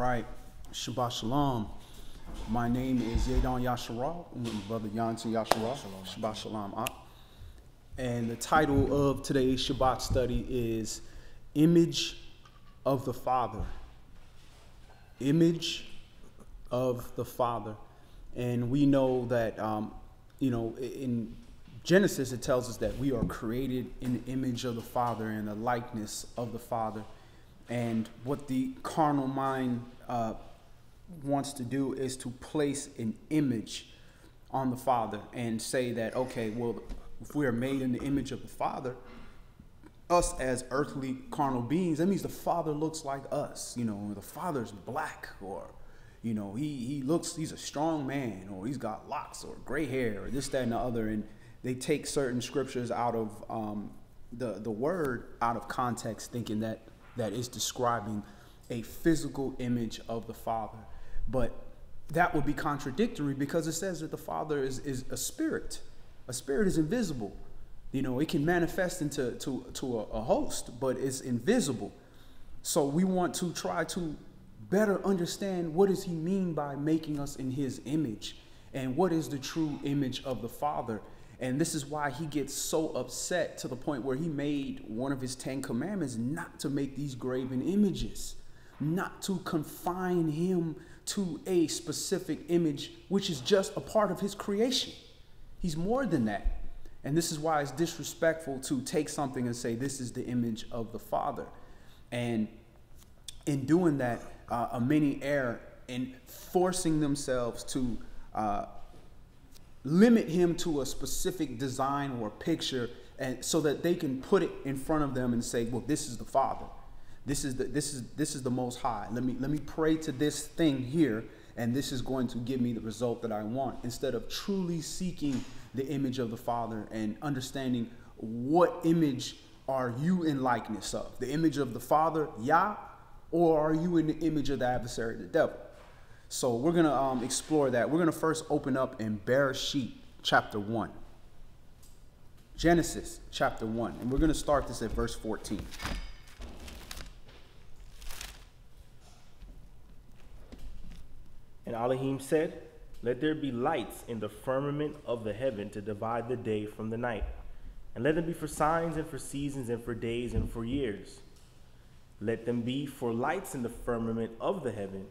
right. Shabbat Shalom. My name is Yadon Yasharal. I'm Brother Yantin Yasharal. Shabbat Shalom. And the title of today's Shabbat study is Image of the Father. Image of the Father. And we know that, in Genesis, it tells us that we are created in the image of the Father and the likeness of the Father. And what the carnal mind wants to do is to place an image on the Father and say that, okay, well, if we are made in the image of the Father, us as earthly carnal beings, that means the Father looks like us. The Father's black, or, he's a strong man, or he's got locks or gray hair, or this, that, and the other. And they take certain scriptures out of the word out of context, thinking that is describing a physical image of the Father. But that would be contradictory, because it says that the Father is a spirit. A spirit is invisible. It can manifest into a host, but it's invisible. So we want to try to better understand, what does he mean by making us in his image, and what is the true image of the Father. And this is why he gets so upset, to the point where he made one of his 10 commandments not to make these graven images, not to confine him to a specific image, which is just a part of his creation. He's more than that. And this is why it's disrespectful to take something and say, this is the image of the Father. And in doing that, many err in forcing themselves to limit him to a specific design or picture, and so that they can put it in front of them and say, well, this is the Father. This is the Most High. Let me pray to this thing here, and this is going to give me the result that I want, instead of truly seeking the image of the Father and understanding, what image are you in likeness of? The image of the Father, Yah, or are you in the image of the adversary, the devil? So we're going to explore that. We're going to first open up in Bereshit chapter 1. Genesis chapter 1. And we're going to start this at verse 14. And Elohim said, let there be lights in the firmament of the heaven to divide the day from the night. And let them be for signs and for seasons and for days and for years. Let them be for lights in the firmament of the heaven,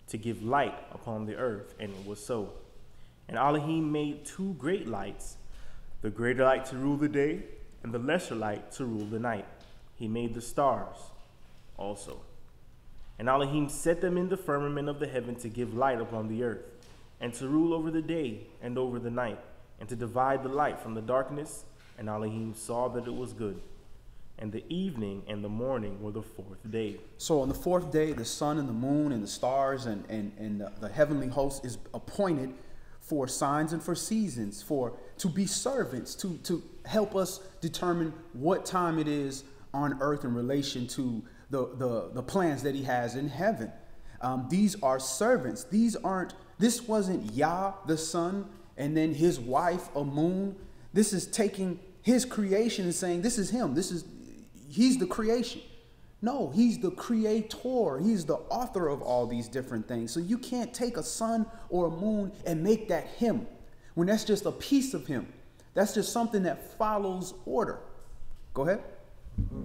to give light upon the earth. And it was so. And Elohim made 2 great lights, the greater light to rule the day, and the lesser light to rule the night. He made the stars also. And Elohim set them in the firmament of the heaven to give light upon the earth, and to rule over the day and over the night, and to divide the light from the darkness. And Elohim saw that it was good. And the evening and the morning were the 4th day. So on the 4th day, the sun and the moon and the stars and the heavenly host is appointed for signs and for seasons, to be servants, to help us determine what time it is on earth in relation to the plans that he has in heaven. These are servants. This wasn't Yah, the sun, and then his wife, a moon. This is taking his creation and saying, this is him. He's the creation. No, he's the creator. He's the author of all these different things. So you can't take a sun or a moon and make that him, when that's just a piece of him. That's just something that follows order. Go ahead. Mm-hmm.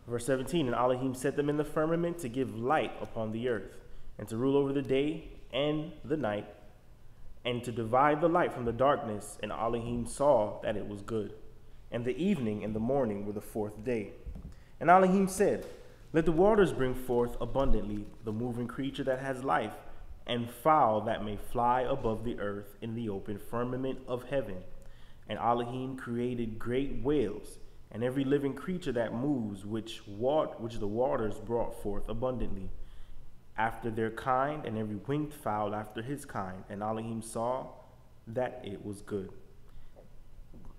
Verse 17, and Elohim set them in the firmament to give light upon the earth, and to rule over the day and the night, and to divide the light from the darkness. And Elohim saw that it was good. And the evening and the morning were the 4th day. And Elohim said, let the waters bring forth abundantly the moving creature that has life, and fowl that may fly above the earth in the open firmament of heaven. And Elohim created great whales, and every living creature that moves, which the waters brought forth abundantly, after their kind, and every winged fowl after his kind. And Elohim saw that it was good.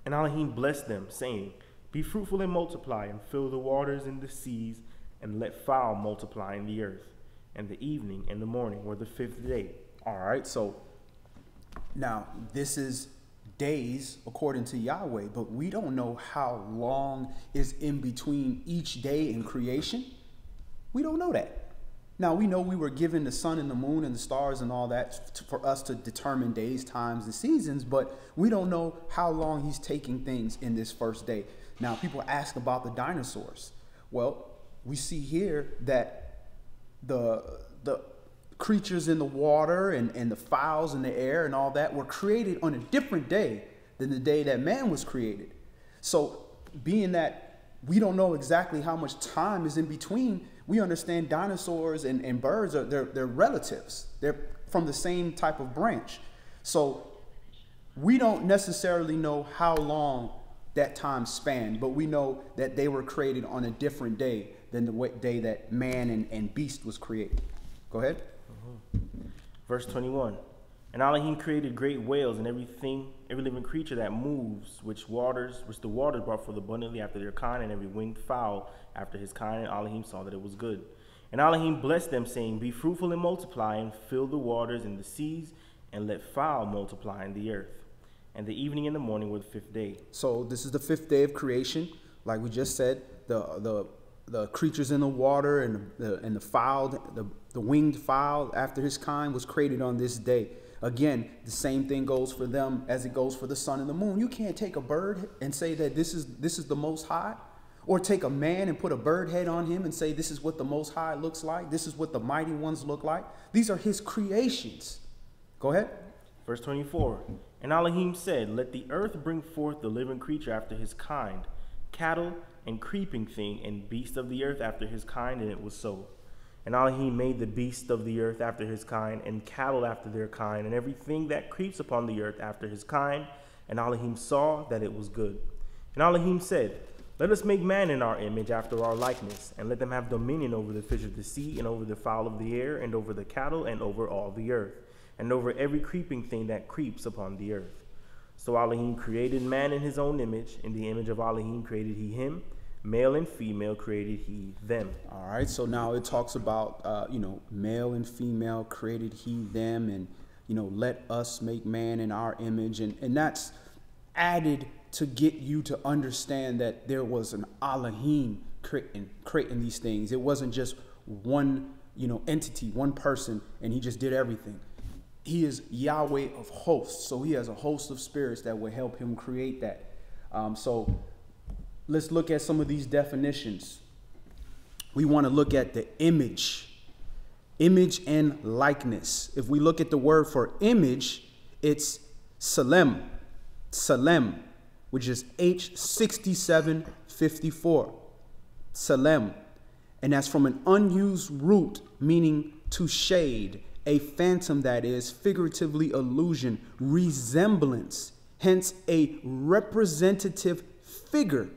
And Elohim blessed them, saying, be fruitful and multiply, and fill the waters and the seas, and let fowl multiply in the earth. And the evening and the morning were the 5th day. All right, so now this is days according to Yahweh, but we don't know how long is in between each day in creation. We don't know that. Now, we know we were given the sun and the moon and the stars and all that for us to determine days, times, and seasons, but we don't know how long he's taking things in this first day. Now, people ask about the dinosaurs. Well, we see here that the creatures in the water and the fowls in the air and all that were created on a different day than the day that man was created. So being that we don't know exactly how much time is in between, we understand dinosaurs and birds are they're relatives. They're from the same type of branch. So we don't necessarily know how long that time spanned, but we know that they were created on a different day than the day that man and beast was created. Go ahead. Verse 21. And Elohim created great whales and every living creature that moves, which the waters brought forth abundantly after their kind, and every winged fowl after his kind. And Elohim saw that it was good. And Elohim blessed them, saying, Be fruitful and multiply, and fill the waters and the seas, and let fowl multiply in the earth. And the evening and the morning were the fifth day. So this is the fifth day of creation. Like we just said, the creatures in the water and the fowl, the winged fowl after his kind was created on this day. Again, the same thing goes for them as it goes for the sun and the moon. You can't take a bird and say that this is the Most High, or take a man and put a bird head on him and say this is what the Most High looks like. This is what the mighty ones look like. These are his creations. Go ahead. Verse 24. And Elohim said, Let the earth bring forth the living creature after his kind, cattle and creeping thing and beast of the earth after his kind, and it was so. And Elohim made the beast of the earth after his kind, and cattle after their kind, and everything that creeps upon the earth after his kind. And Elohim saw that it was good. And Elohim said, Let us make man in our image after our likeness, and let them have dominion over the fish of the sea, and over the fowl of the air, and over the cattle, and over all the earth, and over every creeping thing that creeps upon the earth. So Elohim created man in his own image. In the image of Elohim created he him. Male and female created he them. All right, so now it talks about, male and female created he them, and, let us make man in our image. And that's added to get you to understand that there was an Elohim creating these things. It wasn't just one, entity, one person, and he just did everything. He is Yahweh of hosts, so he has a host of spirits that will help him create that. So let's look at some of these definitions. We want to look at the image and likeness. If we look at the word for image, it's Salem, which is H6754, Salem. And that's from an unused root meaning to shade, a phantom, that is, figuratively illusion, resemblance, hence a representative figure,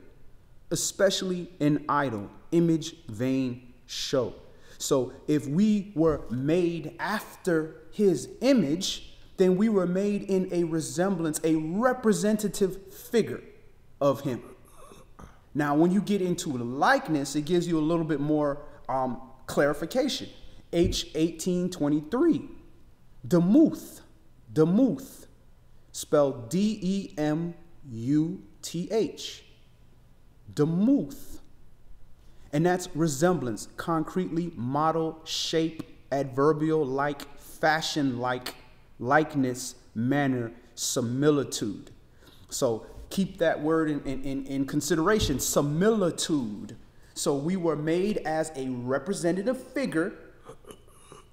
especially an idol, image, vain, show. So if we were made after his image, then we were made in a resemblance, a representative figure of him. Now, when you get into likeness, it gives you a little bit more clarification. H1823, Demuth, spelled Demuth, Demuth. And that's resemblance, concretely, model, shape, adverbial, like, fashion, like, likeness, manner, similitude. So keep that word in consideration, similitude. So we were made as a representative figure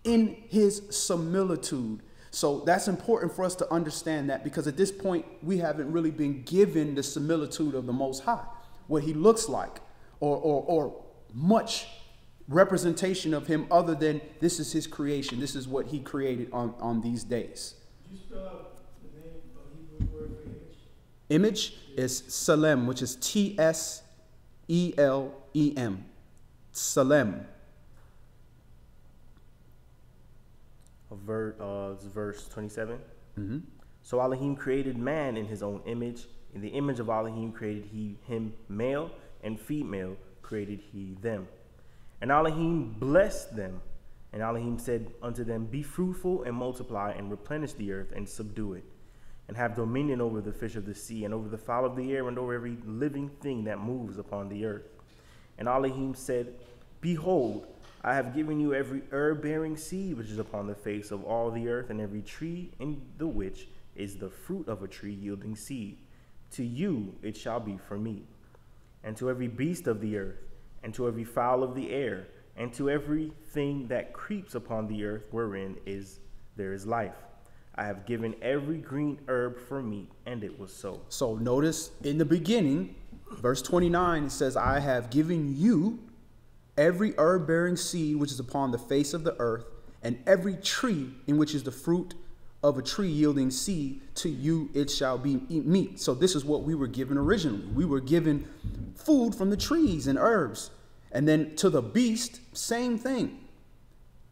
in his similitude. So that's important for us to understand that, because at this point we haven't really been given the similitude of the Most High, what he looks like, or much representation of him other than this is his creation. This is what he created on these days. Could you spell out the name of Hebrew word for image? Image is Salem, which is T-S-E-L-E-M. Salem. Verse 27. Mm-hmm. So Elohim created man in his own image. In the image of Elohim created he him, male and female created he them. And Elohim blessed them. And Elohim said unto them, Be fruitful and multiply and replenish the earth and subdue it, and have dominion over the fish of the sea and over the fowl of the air and over every living thing that moves upon the earth. And Elohim said, Behold, I have given you every herb-bearing seed which is upon the face of all the earth, and every tree in the which is the fruit of a tree yielding seed. To you it shall be for meat. And to every beast of the earth, and to every fowl of the air, and to everything that creeps upon the earth wherein there is life, I have given every green herb for meat, and it was so. So notice in the beginning, verse 29, it says, I have given you every herb-bearing seed which is upon the face of the earth, and every tree in which is the fruit of a tree yielding seed, to you it shall be meat. So this is what we were given originally. We were given food from the trees and herbs. And then to the beast, same thing.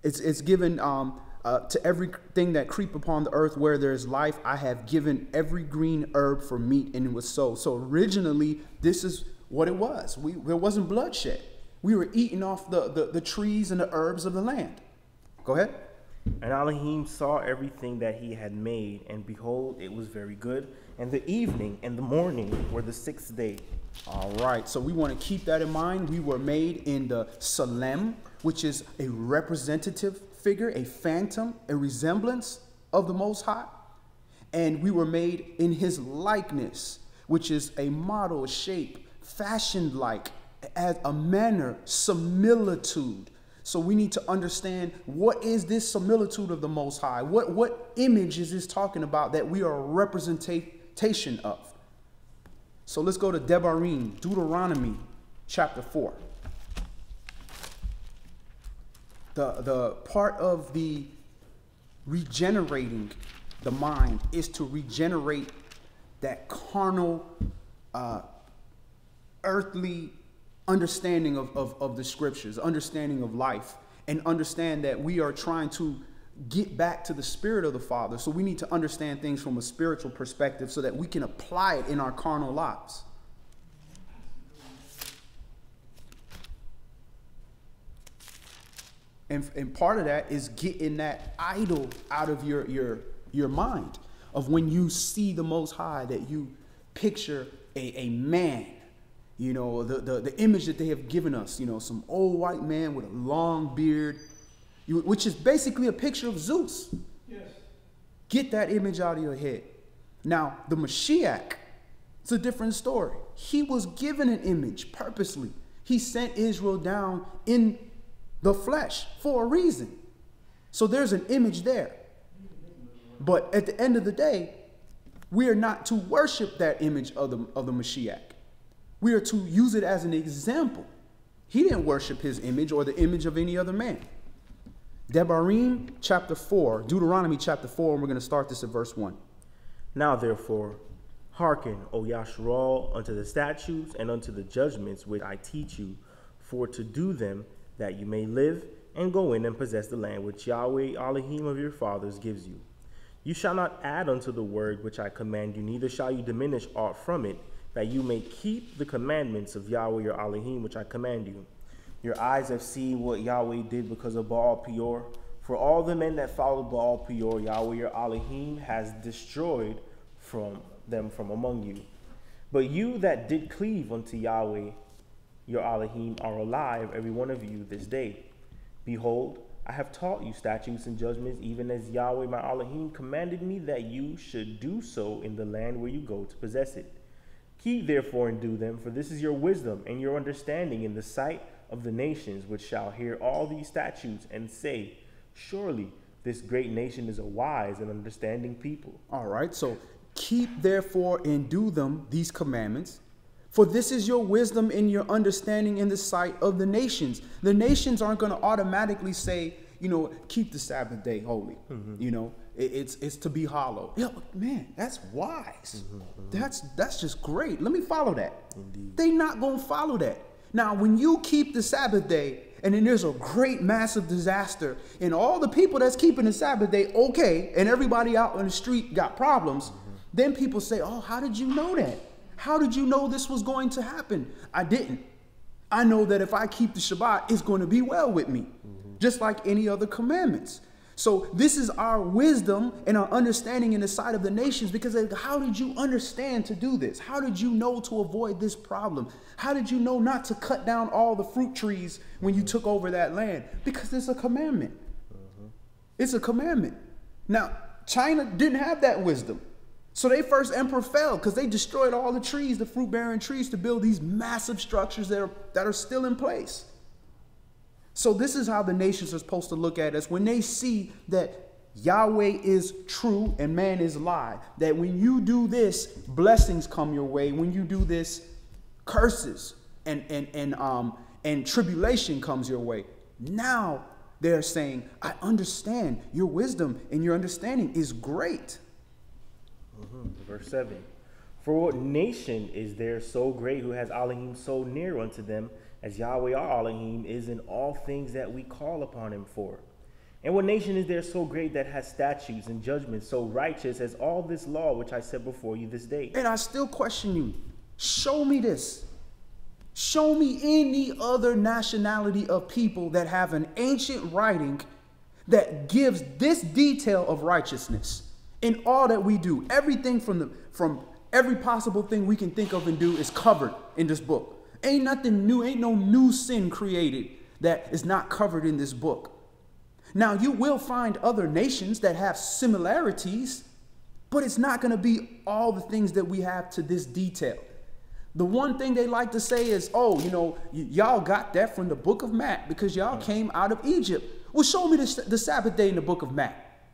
It's given to everything that creep upon the earth where there is life. I have given every green herb for meat, and it was so. So originally, this is what it was. There wasn't bloodshed. We were eating off the trees and the herbs of the land. Go ahead. And Elohim saw everything that he had made, and behold, it was very good. And the evening and the morning were the sixth day. All right, so we want to keep that in mind. We were made in the Salem, which is a representative figure, a phantom, a resemblance of the Most High. And we were made in his likeness, which is a model, a shape, fashioned like, as a manner, similitude. So we need to understand, what is this similitude of the Most High? What image is this talking about that we are a representation of? So let's go to Devarim, Deuteronomy chapter 4. The part of the regenerating the mind is to regenerate that carnal, earthly understanding of the scriptures, understanding of life, and understand that we are trying to get back to the spirit of the Father. So we need to understand things from a spiritual perspective so that we can apply it in our carnal lives. And part of that is getting that idol out of your mind, of when you see the Most High, that you picture a man. You know, the image that they have given us, you know, some old white man with a long beard, which is basically a picture of Zeus. Yes. Get that image out of your head. Now, the Mashiach, it's a different story. He was given an image purposely. He sent Israel down in the flesh for a reason. So there's an image there. But at the end of the day, we are not to worship that image of the Mashiach. We are to use it as an example. He didn't worship his image or the image of any other man. Devarim chapter 4, Deuteronomy chapter 4, and we're going to start this at verse 1. Now therefore, hearken, O Yasharal, unto the statutes and unto the judgments which I teach you, for to do them, that you may live and go in and possess the land which Yahweh Elohim of your fathers gives you. You shall not add unto the word which I command you, neither shall you diminish aught from it, that you may keep the commandments of Yahweh your Elohim, which I command you. Your eyes have seen what Yahweh did because of Baal Peor. For all the men that followed Baal Peor, Yahweh your Elohim has destroyed them from among you. But you that did cleave unto Yahweh your Elohim are alive, every one of you, this day. Behold, I have taught you statutes and judgments, even as Yahweh my Elohim commanded me that you should do so in the land where you go to possess it. Keep therefore and do them, for this is your wisdom and your understanding in the sight of the nations, which shall hear all these statutes and say, surely this great nation is a wise and understanding people. All right, so keep therefore and do them, these commandments, for this is your wisdom and your understanding in the sight of the nations. The nations aren't going to automatically say, you know, keep the Sabbath day holy. Mm-hmm. You know, it's to be hallowed. Yeah, man, that's wise. Mm-hmm. That's just great. Let me follow that. Indeed. They're not going to follow that. Now, when you keep the Sabbath day and then there's a great massive disaster and all the people that's keeping the Sabbath day okay and everybody out on the street got problems, then people say, oh, how did you know that? How did you know this was going to happen? I didn't. I know that if I keep the Shabbat, it's going to be well with me, just like any other commandments. So this is our wisdom and our understanding in the sight of the nations, because how did you understand to do this? How did you know to avoid this problem? How did you know not to cut down all the fruit trees when you took over that land? Because it's a commandment. It's a commandment. Now, China didn't have that wisdom. So their first emperor fell because they destroyed all the trees, the fruit-bearing trees, to build these massive structures that are still in place. So this is how the nations are supposed to look at us when they see that Yahweh is true and man is lie. That when you do this, blessings come your way. When you do this, curses and tribulation comes your way. Now they're saying, I understand your wisdom and your understanding is great. Verse 7. For what nation is there so great who has Elohim so near unto them, as Yahweh our Elohim is in all things that we call upon him for? And what nation is there so great that has statutes and judgments so righteous as all this law which I set before you this day? And I still question you. Show me this. Show me any other nationality of people that have an ancient writing that gives this detail of righteousness in all that we do. Everything from every possible thing we can think of and do is covered in this book. Ain't nothing new, ain't no new sin created that is not covered in this book. Now, you will find other nations that have similarities, but it's not going to be all the things that we have to this detail. The one thing they like to say is, oh, you know, y'all got that from the book of Matt because y'all came out of Egypt. Well, show me the Sabbath day in the book of Matt.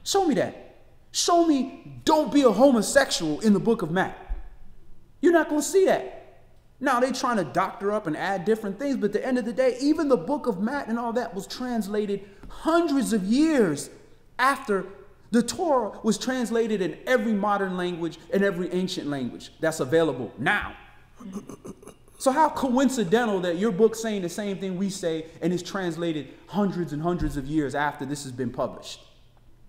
Show me that. Show me don't be a homosexual in the book of Matt. You're not going to see that. Now, they're trying to doctor up and add different things, but at the end of the day, even the book of Matt and all that was translated hundreds of years after the Torah was translated in every modern language and every ancient language that's available now. So how coincidental that your book's saying the same thing we say and is translated hundreds and hundreds of years after this has been published?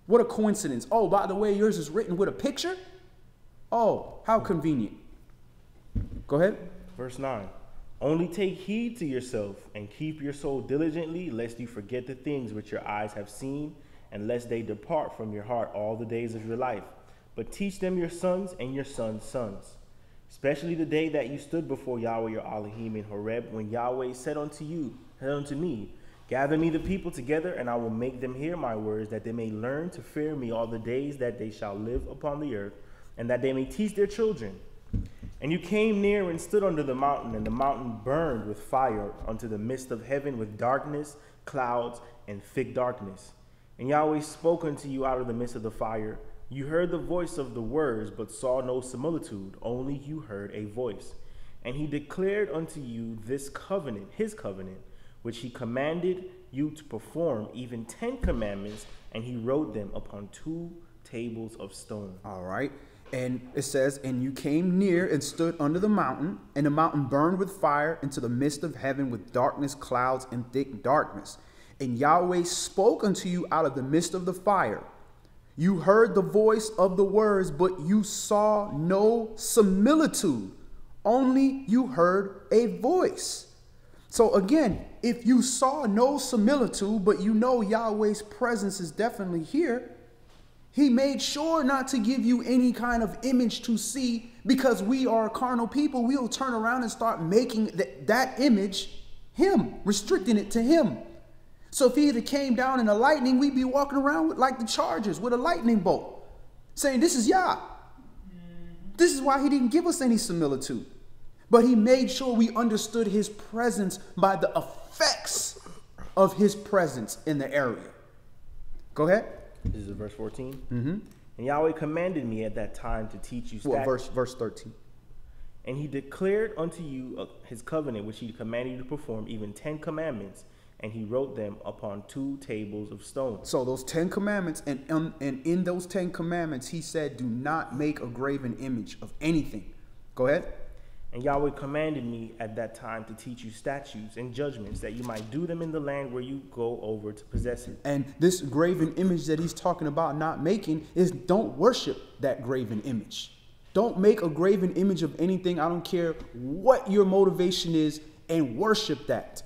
What a coincidence. Oh, by the way, yours is written with a picture? Oh, how convenient. Go ahead. Verse 9. Only take heed to yourself and keep your soul diligently, lest you forget the things which your eyes have seen, and lest they depart from your heart all the days of your life. But teach them your sons and your sons' sons, especially the day that you stood before Yahweh your Elohim in Horeb, when Yahweh said unto me, gather me the people together, and I will make them hear my words, that they may learn to fear me all the days that they shall live upon the earth, and that they may teach their children. And you came near and stood under the mountain, and the mountain burned with fire unto the midst of heaven with darkness, clouds, and thick darkness. And Yahweh spoke unto you out of the midst of the fire. You heard the voice of the words, but saw no similitude, only you heard a voice. And he declared unto you this covenant, his covenant, which he commanded you to perform, even 10 commandments, and he wrote them upon 2 tables of stone. All right. And it says, and you came near and stood under the mountain, and the mountain burned with fire into the midst of heaven with darkness, clouds, and thick darkness. And Yahweh spoke unto you out of the midst of the fire. You heard the voice of the words, but you saw no similitude. Only you heard a voice. So again, if you saw no similitude, but you know Yahweh's presence is definitely here, he made sure not to give you any kind of image to see, because we are carnal people. We'll turn around and start making that image him, restricting it to him. So if he either came down in a lightning, we'd be walking around with like the Chargers with a lightning bolt, saying this is Yah. This is why he didn't give us any similitude. But he made sure we understood his presence by the effects of his presence in the area. Go ahead. This is verse 14. Mm-hmm. And Yahweh commanded me at that time to teach you statutes. Verse 13. And he declared unto you his covenant, which he commanded you to perform, even 10 commandments, and he wrote them upon 2 tables of stone. So those 10 commandments, and in those 10 commandments, he said, do not make a graven image of anything. Go ahead. And Yahweh commanded me at that time to teach you statutes and judgments, that you might do them in the land where you go over to possess it. And this graven image that he's talking about not making is, don't worship that graven image. Don't make a graven image of anything. I don't care what your motivation is, and worship that.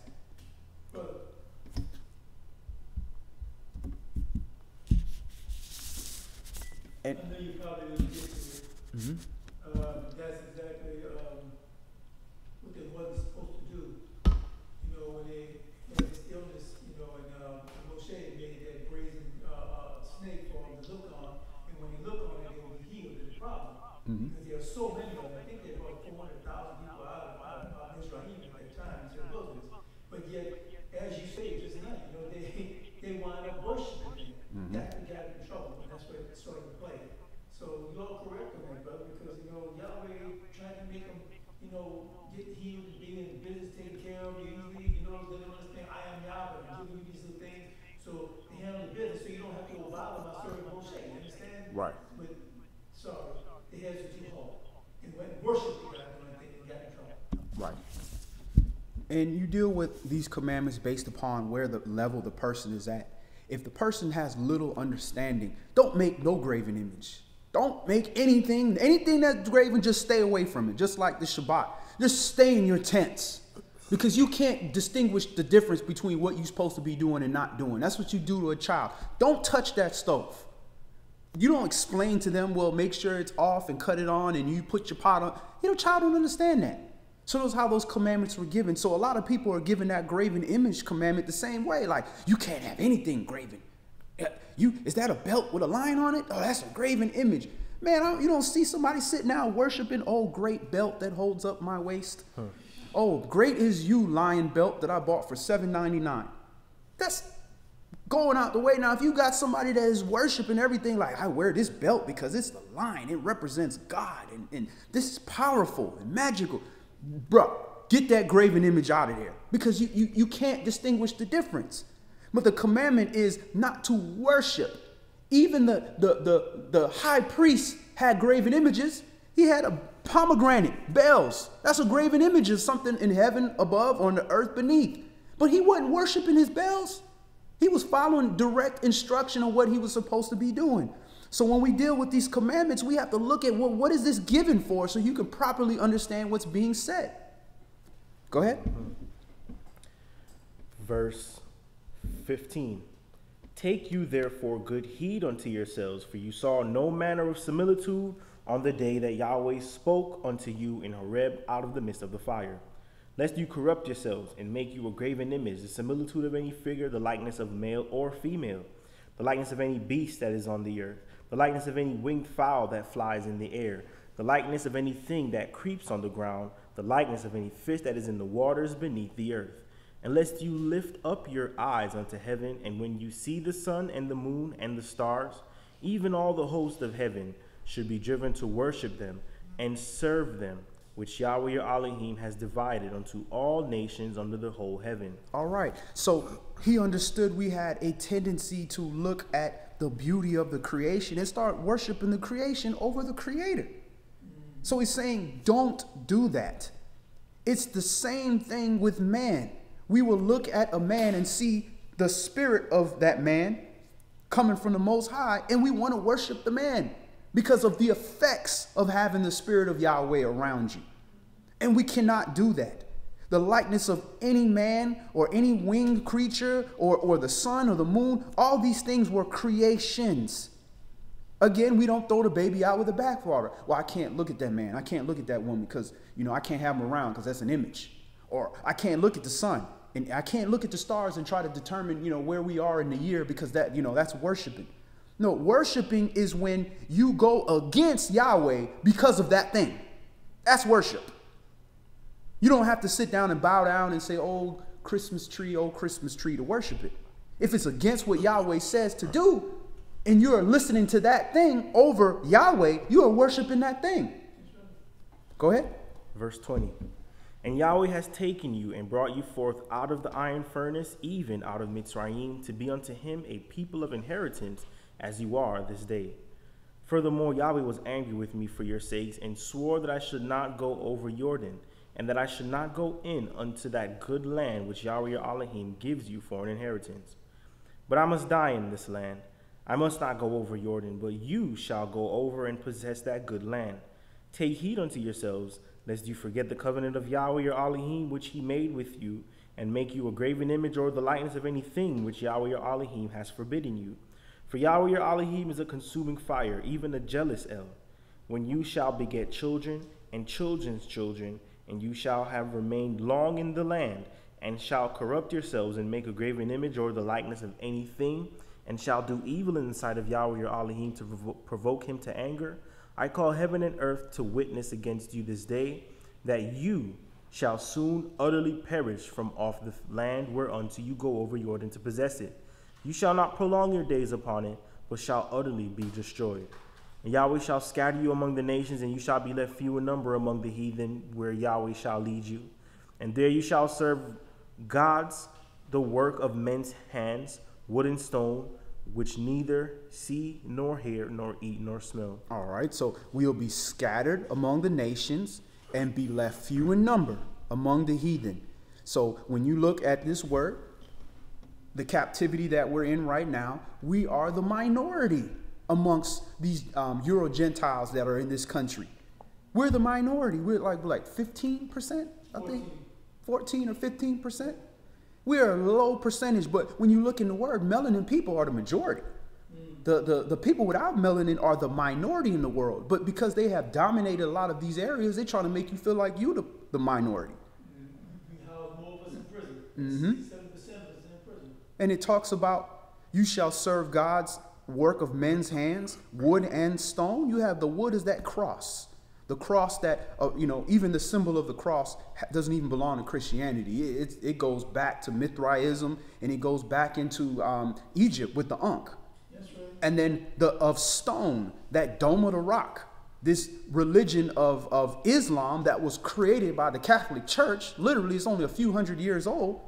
And I know you probably didn't get to it. mhm. That's exactly what they wasn't supposed to do. You know, when they had this illness, you know, and Moshe had made that brazen snake for them to look on, and when you look on it, they will be healed of the problem. Mhm. Because there are so many of them. I think there were about 400,000 people out of Israel at that time, in the wilderness. But yet, as you say just now, you know, they wind up worshiping him. That's what got in trouble, and that's where it started to play. So you all correct on that, brother, because you know Yahweh trying to make them, you know, get healed, be in business, taken care of, you easily, you know, they don't understand. I am Yahweh. I'm giving you these little things, so they handle the business, so you don't have to go bother my servant Moshe. You understand? Right. But sorry, the heads were too hard, and went and worshiped the God, and they got in trouble. Right. And you deal with these commandments based upon where the level the person is at. If the person has little understanding, don't make no graven image. Don't make anything that's graven, just stay away from it. Just like the Shabbat. Just stay in your tents. Because you can't distinguish the difference between what you're supposed to be doing and not doing. That's what you do to a child. Don't touch that stove. You don't explain to them, well, make sure it's off and cut it on and you put your pot on. You know, child don't understand that. So that's how those commandments were given. So a lot of people are given that graven image commandment the same way. Like, you can't have anything graven. Is that a belt with a lion on it? Oh, that's a graven image. Man, you don't see somebody sitting down worshiping, oh, great belt that holds up my waist. Oh, great is you, lion belt that I bought for $7.99. That's going out the way. Now, if you got somebody that is worshiping everything, like, I wear this belt because it's the lion. It represents God, and this is powerful and magical. Bro, get that graven image out of there because you can't distinguish the difference. But the commandment is not to worship. Even the high priest had graven images. He had a pomegranate, bells. That's a graven image of something in heaven above, on the earth beneath. But he wasn't worshiping his bells. He was following direct instruction on what he was supposed to be doing. So when we deal with these commandments, we have to look at what is this given for so you can properly understand what's being said. Go ahead. Verse 15. Take you therefore good heed unto yourselves, for you saw no manner of similitude on the day that Yahweh spoke unto you in Horeb out of the midst of the fire. Lest you corrupt yourselves and make you a graven image, the similitude of any figure, the likeness of male or female, the likeness of any beast that is on the earth, the likeness of any winged fowl that flies in the air, the likeness of anything that creeps on the ground, the likeness of any fish that is in the waters beneath the earth. And lest you lift up your eyes unto heaven, and when you see the sun and the moon and the stars, even all the host of heaven should be driven to worship them and serve them, which Yahweh your Elohim has divided unto all nations under the whole heaven. All right. So he understood we had a tendency to look at the beauty of the creation and start worshiping the creation over the creator. So he's saying, don't do that. It's the same thing with man. We will look at a man and see the spirit of that man coming from the Most High, and we want to worship the man because of the effects of having the spirit of Yahweh around you. And we cannot do that. The likeness of any man or any winged creature or the sun or the moon, all these things were creations. Again, we don't throw the baby out with the bathwater. Well, I can't look at that man. I can't look at that woman because, I can't have them around because that's an image. Or I can't look at the sun. And I can't look at the stars and try to determine, where we are in the year because that, that's worshiping. No, worshiping is when you go against Yahweh because of that thing. That's worship. You don't have to sit down and bow down and say, oh, Christmas tree to worship it. If it's against what Yahweh says to do, and you're listening to that thing over Yahweh, you are worshiping that thing. Go ahead. Verse 20. And Yahweh has taken you and brought you forth out of the iron furnace, even out of Mitzrayim, to be unto him a people of inheritance, as you are this day. Furthermore, Yahweh was angry with me for your sakes, and swore that I should not go over Jordan, and that I should not go in unto that good land which Yahweh your Elohim gives you for an inheritance. But I must die in this land. I must not go over Jordan, but you shall go over and possess that good land. Take heed unto yourselves, lest you forget the covenant of Yahweh your Elohim, which he made with you, and make you a graven image or the likeness of anything which Yahweh your Elohim has forbidden you. For Yahweh your Elohim is a consuming fire, even a jealous El. When you shall beget children and children's children, and you shall have remained long in the land, and shall corrupt yourselves and make a graven image or the likeness of anything, and shall do evil in the sight of Yahweh your Elohim to provoke him to anger, I call heaven and earth to witness against you this day, that you shall soon utterly perish from off the land whereunto you go over Jordan to possess it. You shall not prolong your days upon it, but shall utterly be destroyed. And Yahweh shall scatter you among the nations, and you shall be left few in number among the heathen, where Yahweh shall lead you. And there you shall serve gods, the work of men's hands, wood and stone, which neither see nor hear nor eat nor smell. All right, so we'll be scattered among the nations and be left few in number among the heathen. So when you look at this word, the captivity that we're in right now, we are the minority amongst these Euro-Gentiles that are in this country. We're the minority. We're like 15%, I think, 14 or 15%. We're a low percentage, but when you look in the word, melanin people are the majority. The people without melanin are the minority in the world, but because they have dominated a lot of these areas, they try to make you feel like you the minority. We house more of us in prison. 7% of us in prison. And it talks about you shall serve God's work of men's hands, wood and stone. You have the wood is that cross. The cross that, even the symbol of the cross doesn't even belong to Christianity. It goes back to Mithraism, and it goes back into Egypt with the Ankh. That's right. And then of stone, that Dome of the Rock, this religion of Islam that was created by the Catholic Church. Literally, it's only a few hundred years old.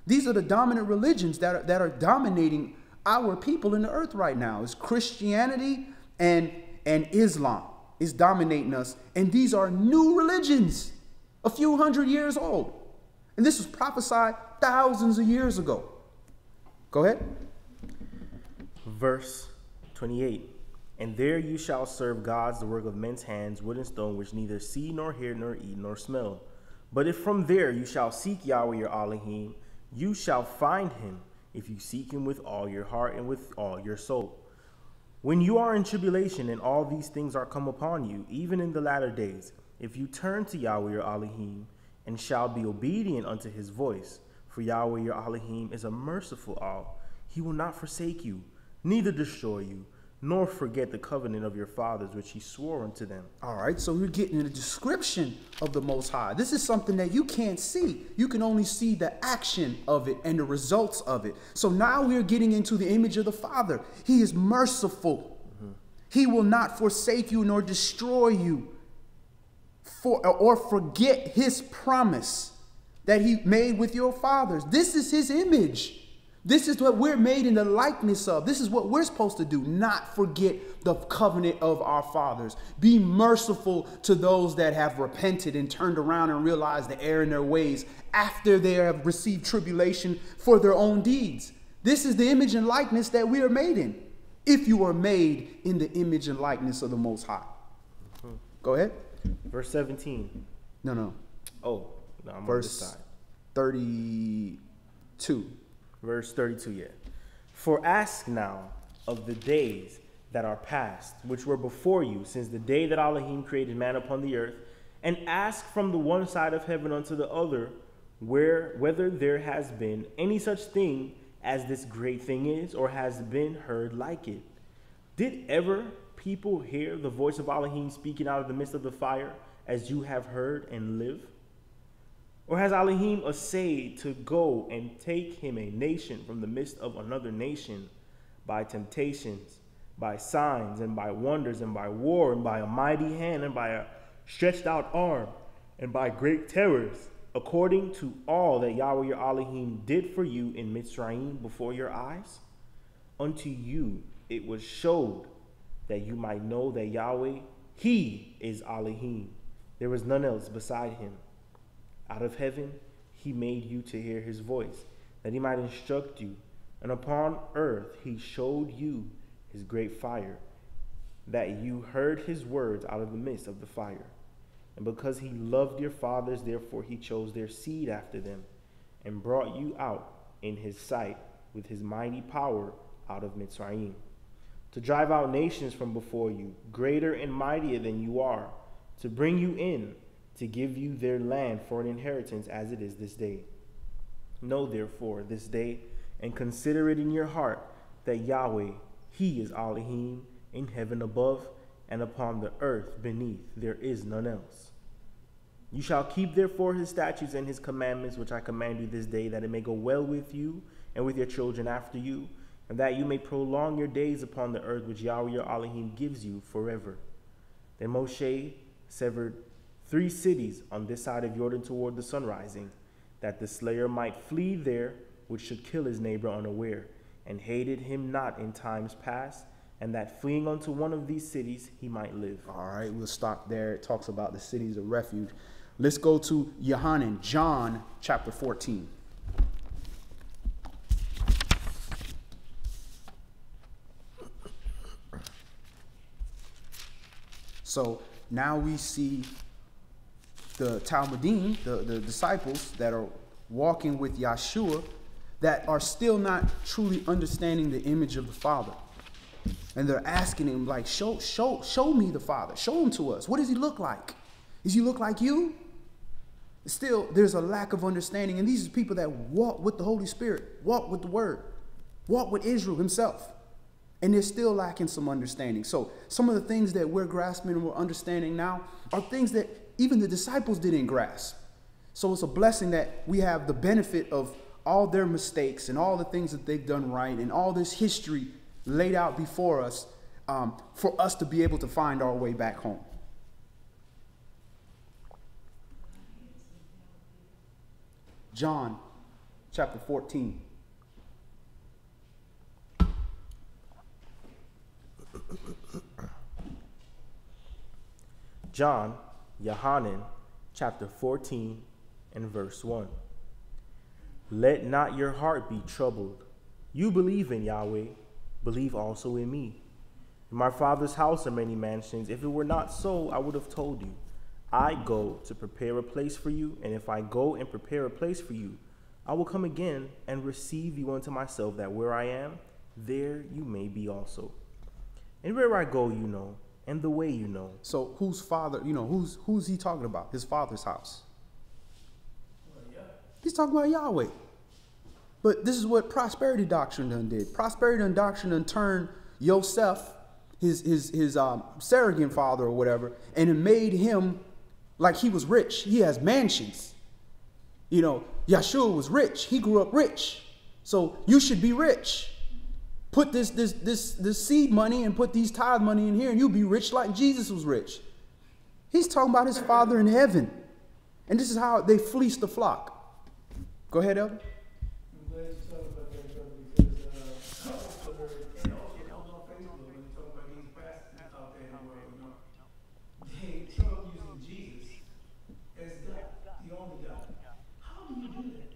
These are the dominant religions that are dominating our people in the earth right now. It's Christianity and Islam is dominating us. And these are new religions, a few hundred years old. And this was prophesied thousands of years ago. Go ahead. Verse 28. And there you shall serve gods, the work of men's hands, wood and stone, which neither see nor hear nor eat nor smell. But if from there you shall seek Yahweh your Elohim, you shall find him, if you seek him with all your heart and with all your soul. When you are in tribulation and all these things are come upon you, even in the latter days, if you turn to Yahweh your Elohim, and shall be obedient unto his voice, for Yahweh your Elohim is a merciful all, he will not forsake you, neither destroy you, nor forget the covenant of your fathers, which he swore unto them. All right, so we're getting a description of the Most High. This is something that you can't see. You can only see the action of it and the results of it. So now we're getting into the image of the Father. He is merciful. He will not forsake you nor destroy you or forget his promise that he made with your fathers. This is his image. This is what we're made in the likeness of. This is what we're supposed to do, not forget the covenant of our fathers. Be merciful to those that have repented and turned around and realized the error in their ways after they have received tribulation for their own deeds. This is the image and likeness that we are made in, if you are made in the image and likeness of the Most High. Go ahead. Verse 17. No. Oh, no, I'm verse on this side. 32. Verse 32, yeah. For ask now of the days that are past, which were before you, since the day that Elohim created man upon the earth, and ask from the one side of heaven unto the other, whether there has been any such thing as this great thing is, or has been heard like it. Did ever people hear the voice of Elohim speaking out of the midst of the fire, as you have heard and live? Or has Elohim essayed to go and take him a nation from the midst of another nation by temptations, by signs, and by wonders, and by war, and by a mighty hand, and by a stretched out arm, and by great terrors, according to all that Yahweh your Elohim did for you in Mitzrayim before your eyes? Unto you it was showed that you might know that Yahweh, he is Elohim. There is none else beside him. Out of heaven he made you to hear his voice, that he might instruct you. And upon earth he showed you his great fire, that you heard his words out of the midst of the fire. And because he loved your fathers, therefore he chose their seed after them, and brought you out in his sight with his mighty power out of Mitzrayim. to drive out nations from before you, greater and mightier than you are, to bring you in, to give you their land for an inheritance as it is this day. Know therefore this day, and consider it in your heart, that Yahweh, he is Elohim, in heaven above, and upon the earth beneath there is none else. You shall keep therefore his statutes and his commandments, which I command you this day, that it may go well with you and with your children after you, and that you may prolong your days upon the earth, which Yahweh your Elohim gives you forever. Then Moshe severed 3 cities on this side of Jordan toward the sun rising, that the slayer might flee there, which should kill his neighbor unaware, and hated him not in times past, and that fleeing unto one of these cities he might live. All right, we'll stop there. It talks about the cities of refuge. Let's go to Yohanan, John chapter 14. So now we see the Talmudim, the disciples that are walking with Yeshua, that are still not truly understanding the image of the Father. And they're asking him, like, show me the Father. Show him to us. What does he look like? Does he look like you? Still, there's a lack of understanding. And these are people that walk with the Holy Spirit, walk with the Word, walk with Israel himself. And they're still lacking some understanding. So some of the things that we're grasping and we're understanding now are things that even the disciples didn't grasp. So it's a blessing that we have the benefit of all their mistakes and all the things that they've done right and all this history laid out before us for us to be able to find our way back home. John chapter 14. John, Yohanan, chapter 14 and verse 1. Let not your heart be troubled. You believe in Yahweh, believe also in me. In my Father's house are many mansions. If it were not so, I would have told you. I go to prepare a place for you, and if I go and prepare a place for you, I will come again and receive you unto myself, that where I am, there you may be also. And where I go, you know, and the way you know. So whose father, who's he talking about? His father's house. Well, yeah. He's talking about Yahweh. But this is what prosperity doctrine done did. Prosperity doctrine done turned Yosef, his surrogate father or whatever, and it made him like he was rich. He has mansions. Yeshua was rich. He grew up rich. So you should be rich. Put this seed money and put these tithe money in here, and you'll be rich like Jesus was rich. He's talking about his Father in heaven. And this is how they fleece the flock. Go ahead, Elder. I'm glad you talked about that, brother, because and also on Facebook, when you talk about these pastors out there in the world, they talk using Jesus as God, the only God. How do you do that?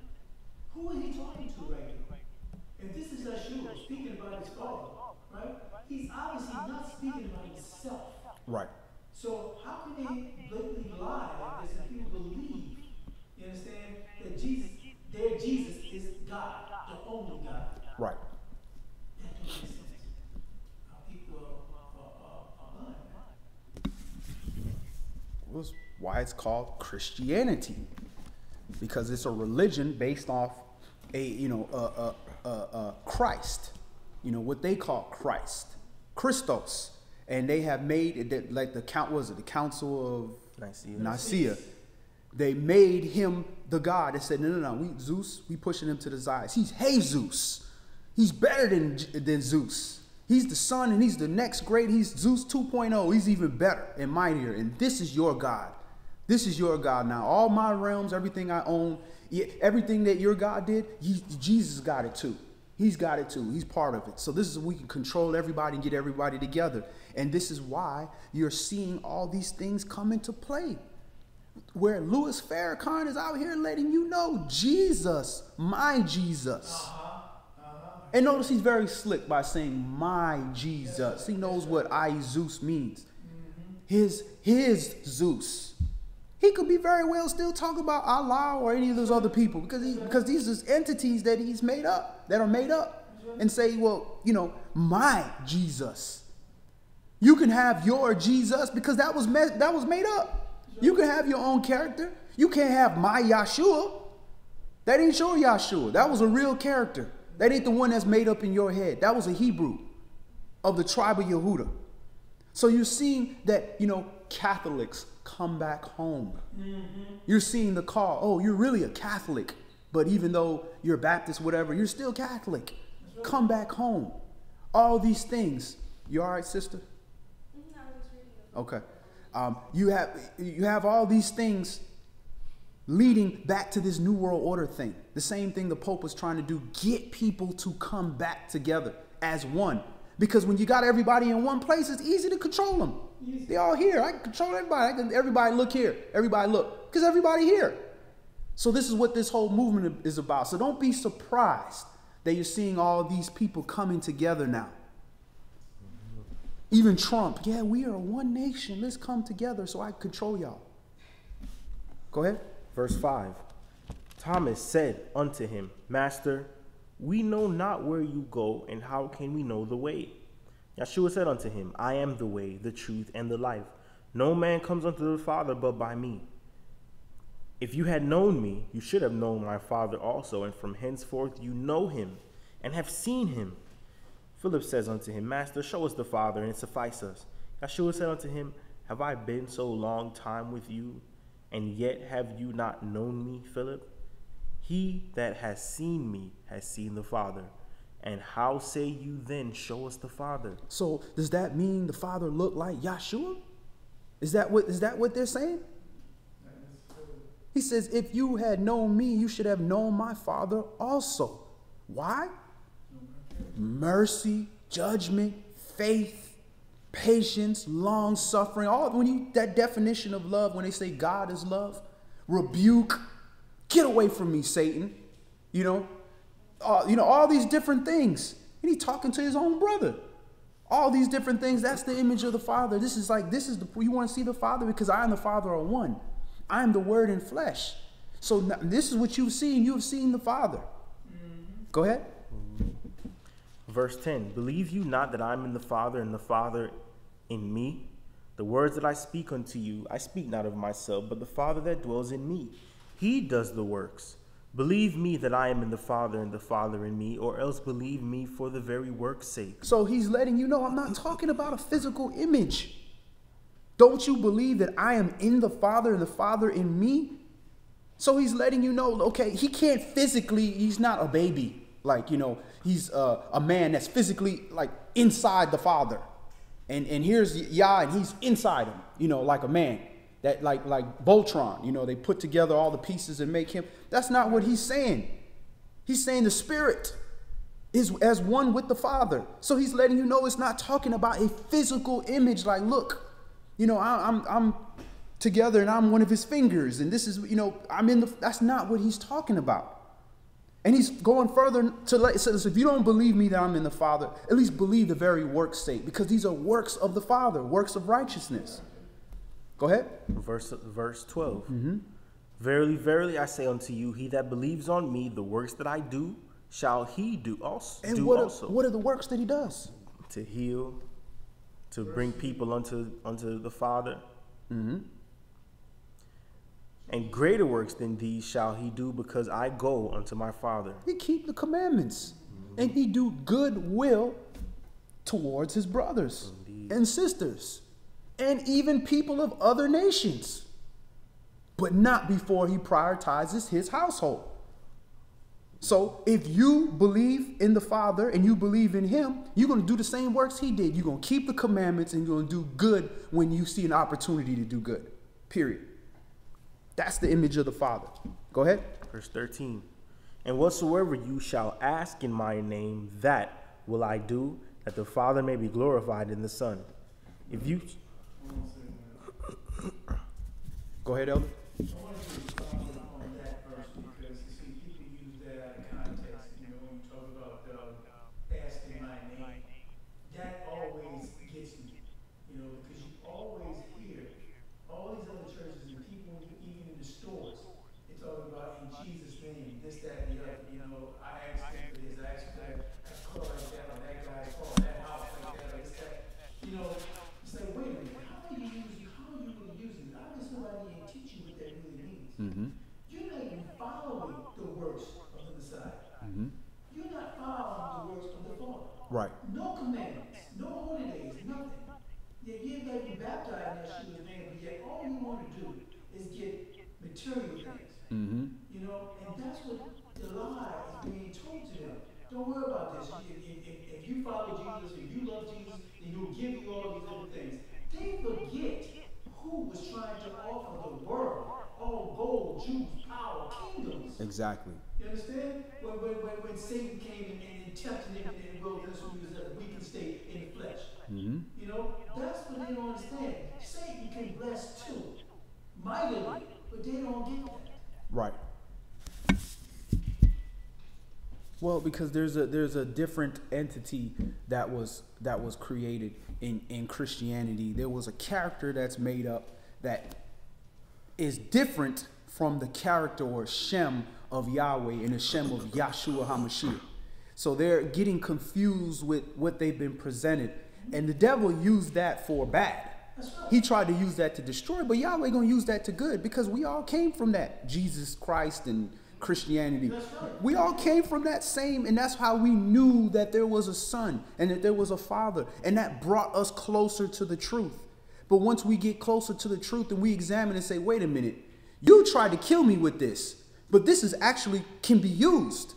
Who is he talking to right now? If this is Yeshua speaking about his Father, right? He's obviously not speaking about himself. Right. So how can they blatantly lie like this and people believe, you understand, that their Jesus is God, the only God? Right. That don't make sense. People are blind, man. That's why it's called Christianity. Because it's a religion based off Christ, what they call Christ, Christos, and they have made it like the Council of Nicaea. They made him the God. They said, no, we pushing him to the side. He's Jesus. He's better than Zeus. He's the son, and he's the next great. He's Zeus 2.0. He's even better and mightier. And this is your God. This is your God now. All my realms, everything I own, everything that your God did, Jesus got it too. He's got it too. He's part of it. So this is we can control everybody and get everybody together. And this is why you're seeing all these things come into play. Where Louis Farrakhan is out here letting you know Jesus, my Jesus. And notice he's very slick by saying my Jesus. He knows what I Zeus means. His Zeus. He could be very well still talking about Allah or any of those other people because these are entities that he's made up, that are made up. and say, well, my Jesus. You can have your Jesus because that was made up. You can have your own character. You can't have my Yahshua. That ain't your Yahshua. That was a real character. That ain't the one that's made up in your head. That was a Hebrew of the tribe of Yehuda. So you're seeing that, Catholics come back home. You're seeing the call. Oh, you're really a Catholic. But even though you're Baptist, whatever, you're still Catholic. Come back home. All these things. You all right, sister? Okay. You have all these things leading back to this New World Order thing. The same thing the Pope was trying to do. Get people to come back together as one. Because when you got everybody in one place, it's easy to control them. They're all here. I can control everybody. Everybody look here. Everybody look. Because everybody here. So this is what this whole movement is about. So don't be surprised that you're seeing all these people coming together now. Even Trump. Yeah, we are one nation. Let's come together so I can control y'all. Go ahead. Verse 5. Thomas said unto him, Master, we know not where you go, and how can we know the way? Yeshua said unto him, I am the way, the truth, and the life. No man comes unto the Father but by me. If you had known me, you should have known my Father also, and from henceforth you know him, and have seen him. Philip says unto him, Master, show us the Father, and it suffice us. Yeshua said unto him, Have I been so long time with you, and yet have you not known me, Philip? He that has seen me has seen the Father. And how say you then, show us the Father? So does that mean the Father looked like Yahshua? Is that what they're saying? He says, if you had known me, you should have known my Father also. Why? Mercy, judgment, faith, patience, long suffering. That definition of love, when they say God is love, rebuke, get away from me, Satan. All these different things. And he's talking to his own brother. All these different things. That's the image of the Father. You want to see the Father because I and the Father are one. I am the Word in flesh. So this is what you've seen. You have seen the Father. Go ahead. Verse 10. Believe you not that I am in the Father, and the Father in me? The words that I speak unto you, I speak not of myself, but the Father that dwells in me. He does the works. Believe me that I am in the Father, and the Father in me, or else believe me for the very work's sake. So he's letting you know, I'm not talking about a physical image. Don't you believe that I am in the Father and the Father in me? So he's letting you know, okay, he can't physically, he's not a baby. He's a man that's physically inside the Father. And here's Yah, and he's inside him, like a man. That like Voltron, they put together all the pieces and make him. That's not what he's saying. He's saying the Spirit is as one with the Father. So he's letting you know it's not talking about a physical image. Like, look, I'm together and I'm one of his fingers, and this is, I'm in the. That's not what he's talking about. And he's going further to says, if you don't believe me that I'm in the Father, at least believe the very work's sake, because these are works of the Father, works of righteousness. Go ahead. Verse 12. Mm-hmm. Verily, verily, I say unto you, he that believes on me, the works that I do, shall he do also. And what are the works that he does? To heal, to bring people unto the Father. Mm-hmm. And greater works than these shall he do, because I go unto my Father. He keep the commandments, and he do good will towards his brothers and sisters, and even people of other nations, but not before he prioritizes his household. So if you believe in the Father and you believe in him, you're going to do the same works he did. You're going to keep the commandments, and you're going to do good when you see an opportunity to do good, period. That's the image of the Father. Go ahead. Verse 13. And whatsoever you shall ask in my name, that will I do, that the Father may be glorified in the Son. If you... Go ahead, Elder. I want to respond on that verse because, you see, people use that out of context, when you talk about asking my name. That always gets me, because you always hear all these other churches and people, even in the stores, they talk about in Jesus' name, this, that, and the other. I asked him for this, I asked for that, I call the works of the Messiah. Mm-hmm. You're not following the works of the Father. Right. No commandments, no holy days, nothing. Yet you got to be baptized in Yeshua's name, but yet all you want to do is get material things. Mm-hmm. You know, and that's what the lie is being told to them. Don't worry about this. If you follow Jesus, if you love Jesus, then he'll give you all these other things. They forget who was trying to offer the world all gold, jewels, power, kingdoms. Exactly. You understand? When Satan came and tempted him in the wilderness when he was at a weakened state in the flesh. Mm-hmm. You know, that's what they don't understand. Satan can bless too, mightily, but they don't get that. Right. Well, because there's a different entity that was created in Christianity. There was a character that's made up that is different from the character or Shem of Yahweh and the Shem of Yahshua HaMashiach. So they're getting confused with what they've been presented. And the devil used that for bad. He tried to use that to destroy, but Yahweh gonna use that to good, because we all came from that. Jesus Christ and Christianity. We all came from that same, and that's how we knew that there was a son and that there was a father, and that brought us closer to the truth. But once we get closer to the truth and we examine and say, wait a minute, you tried to kill me with this, but this is actually can be used.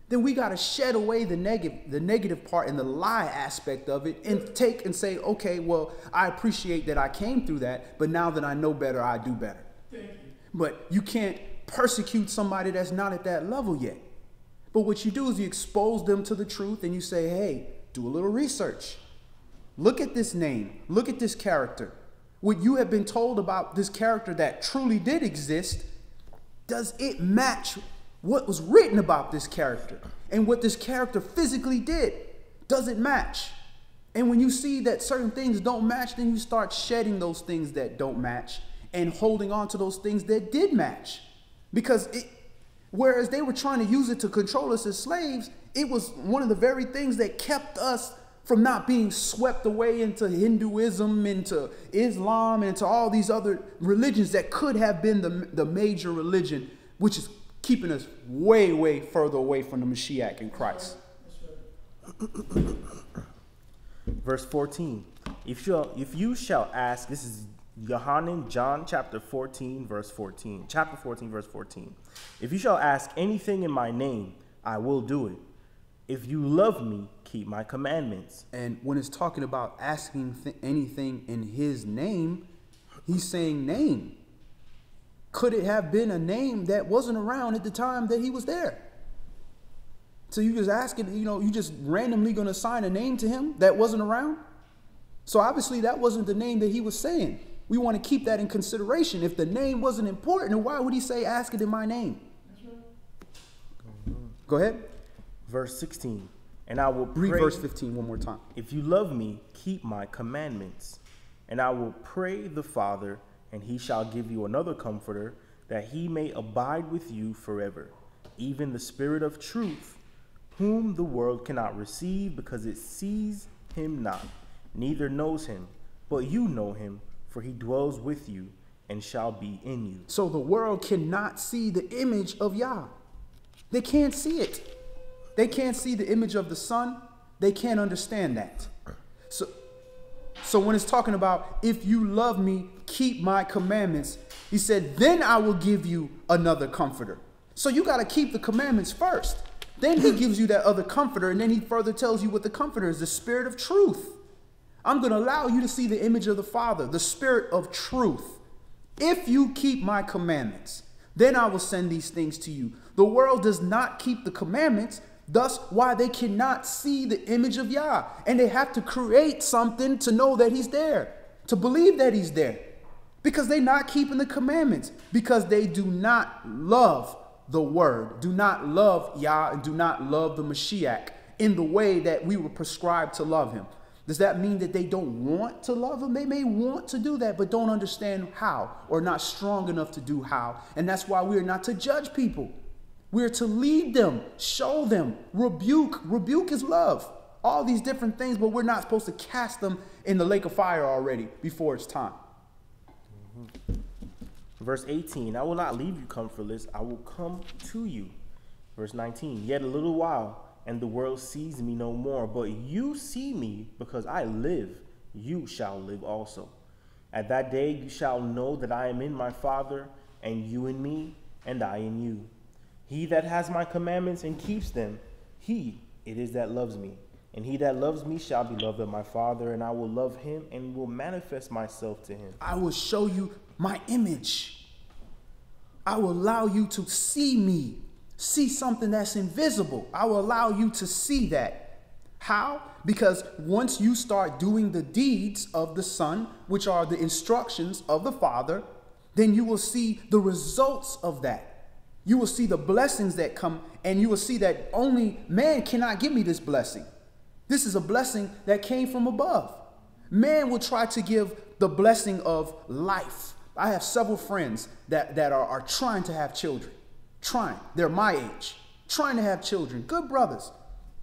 Then we got to shed away the negative part and the lie aspect of it, and take and say, okay, well, I appreciate that I came through that, but now that I know better, I do better. Thank you. But you can't persecute somebody that's not at that level yet. But what you do is you expose them to the truth, and you say, hey, do a little research. Look at this name. Look at this character. What you have been told about this character that truly did exist, does it match what was written about this character and what this character physically did? Does it match? And when you see that certain things don't match, then you start shedding those things that don't match and holding on to those things that did match. Because whereas they were trying to use it to control us as slaves, it was one of the very things that kept us from not being swept away into Hinduism, into Islam, and into all these other religions that could have been the major religion, which is keeping us way, way further away from the Mashiach in Christ. Verse 14. If you shall ask, this is Yohanan, John chapter 14, verse 14. Chapter 14, verse 14. If you shall ask anything in my name, I will do it. If you love me, keep my commandments. And when it's talking about asking anything in his name, he's saying name. Could it have been a name that wasn't around at the time that he was there? So you just asking, you just randomly going to assign a name to him that wasn't around? So obviously that wasn't the name that he was saying. We want to keep that in consideration. If the name wasn't important, then why would he say, ask it in my name? Go ahead. Verse 16. And I will pray. Read verse 15 one more time. If you love me, keep my commandments. And I will pray the Father, and he shall give you another comforter, that he may abide with you forever, even the Spirit of truth, whom the world cannot receive, because it sees him not, neither knows him. But you know him, for he dwells with you and shall be in you. So the world cannot see the image of Yah. They can't see it. They can't see the image of the Son. They can't understand that. So when it's talking about, if you love me, keep my commandments, he said, then I will give you another comforter. So you got to keep the commandments first. Then he gives you that other comforter, and then he further tells you what the comforter is, the Spirit of truth. I'm going to allow you to see the image of the Father, the Spirit of truth. If you keep my commandments, then I will send these things to you. The world does not keep the commandments, thus why they cannot see the image of Yah. And they have to create something to know that he's there, to believe that he's there. Because they're not keeping the commandments, because they do not love the word, do not love Yah, and do not love the Mashiach in the way that we were prescribed to love him. Does that mean that they don't want to love him? They may want to do that, but don't understand how, or not strong enough to do how. And that's why we are not to judge people. We're to lead them, show them, rebuke. Rebuke is love. All these different things, but we're not supposed to cast them in the lake of fire already before it's time. Verse 18, I will not leave you comfortless, I will come to you. Verse 19, yet a little while, and the world sees me no more, but you see me, because I live, you shall live also. At that day you shall know that I am in my Father, and you in me, and I in you. He that has my commandments and keeps them, he it is that loves me. And he that loves me shall be loved of my Father, and I will love him and will manifest myself to him. I will show you my image. I will allow you to see me, see something that's invisible. I will allow you to see that. How? Because once you start doing the deeds of the Son, which are the instructions of the Father, then you will see the results of that. You will see the blessings that come, and you will see that only man cannot give me this blessing. This is a blessing that came from above. Man will try to give the blessing of life. I have several friends that are trying to have children. Trying. They're my age. Trying to have children. Good brothers.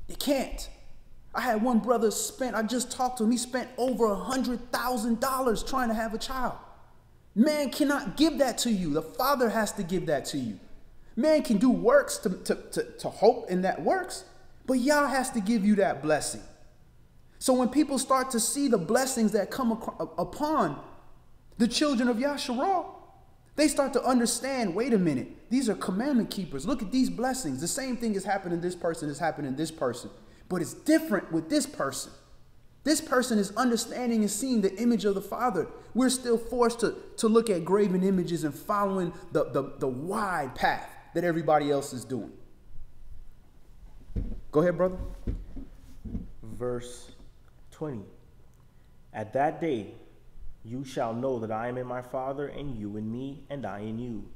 They can't. I had one brother I just talked to him. He spent over $100,000 trying to have a child. Man cannot give that to you. The Father has to give that to you. Man can do works to hope in that works, but Yah has to give you that blessing. So when people start to see the blessings that come upon the children of Yahshua, they start to understand, wait a minute, these are commandment keepers. Look at these blessings. The same thing is happening to this person is happening to this person, but it's different with this person. This person is understanding and seeing the image of the Father. We're still forced to look at graven images and following the wide path that everybody else is doing. Go ahead, brother. Verse 20. At that day you shall know that I am in my Father, and you in me, and I in you.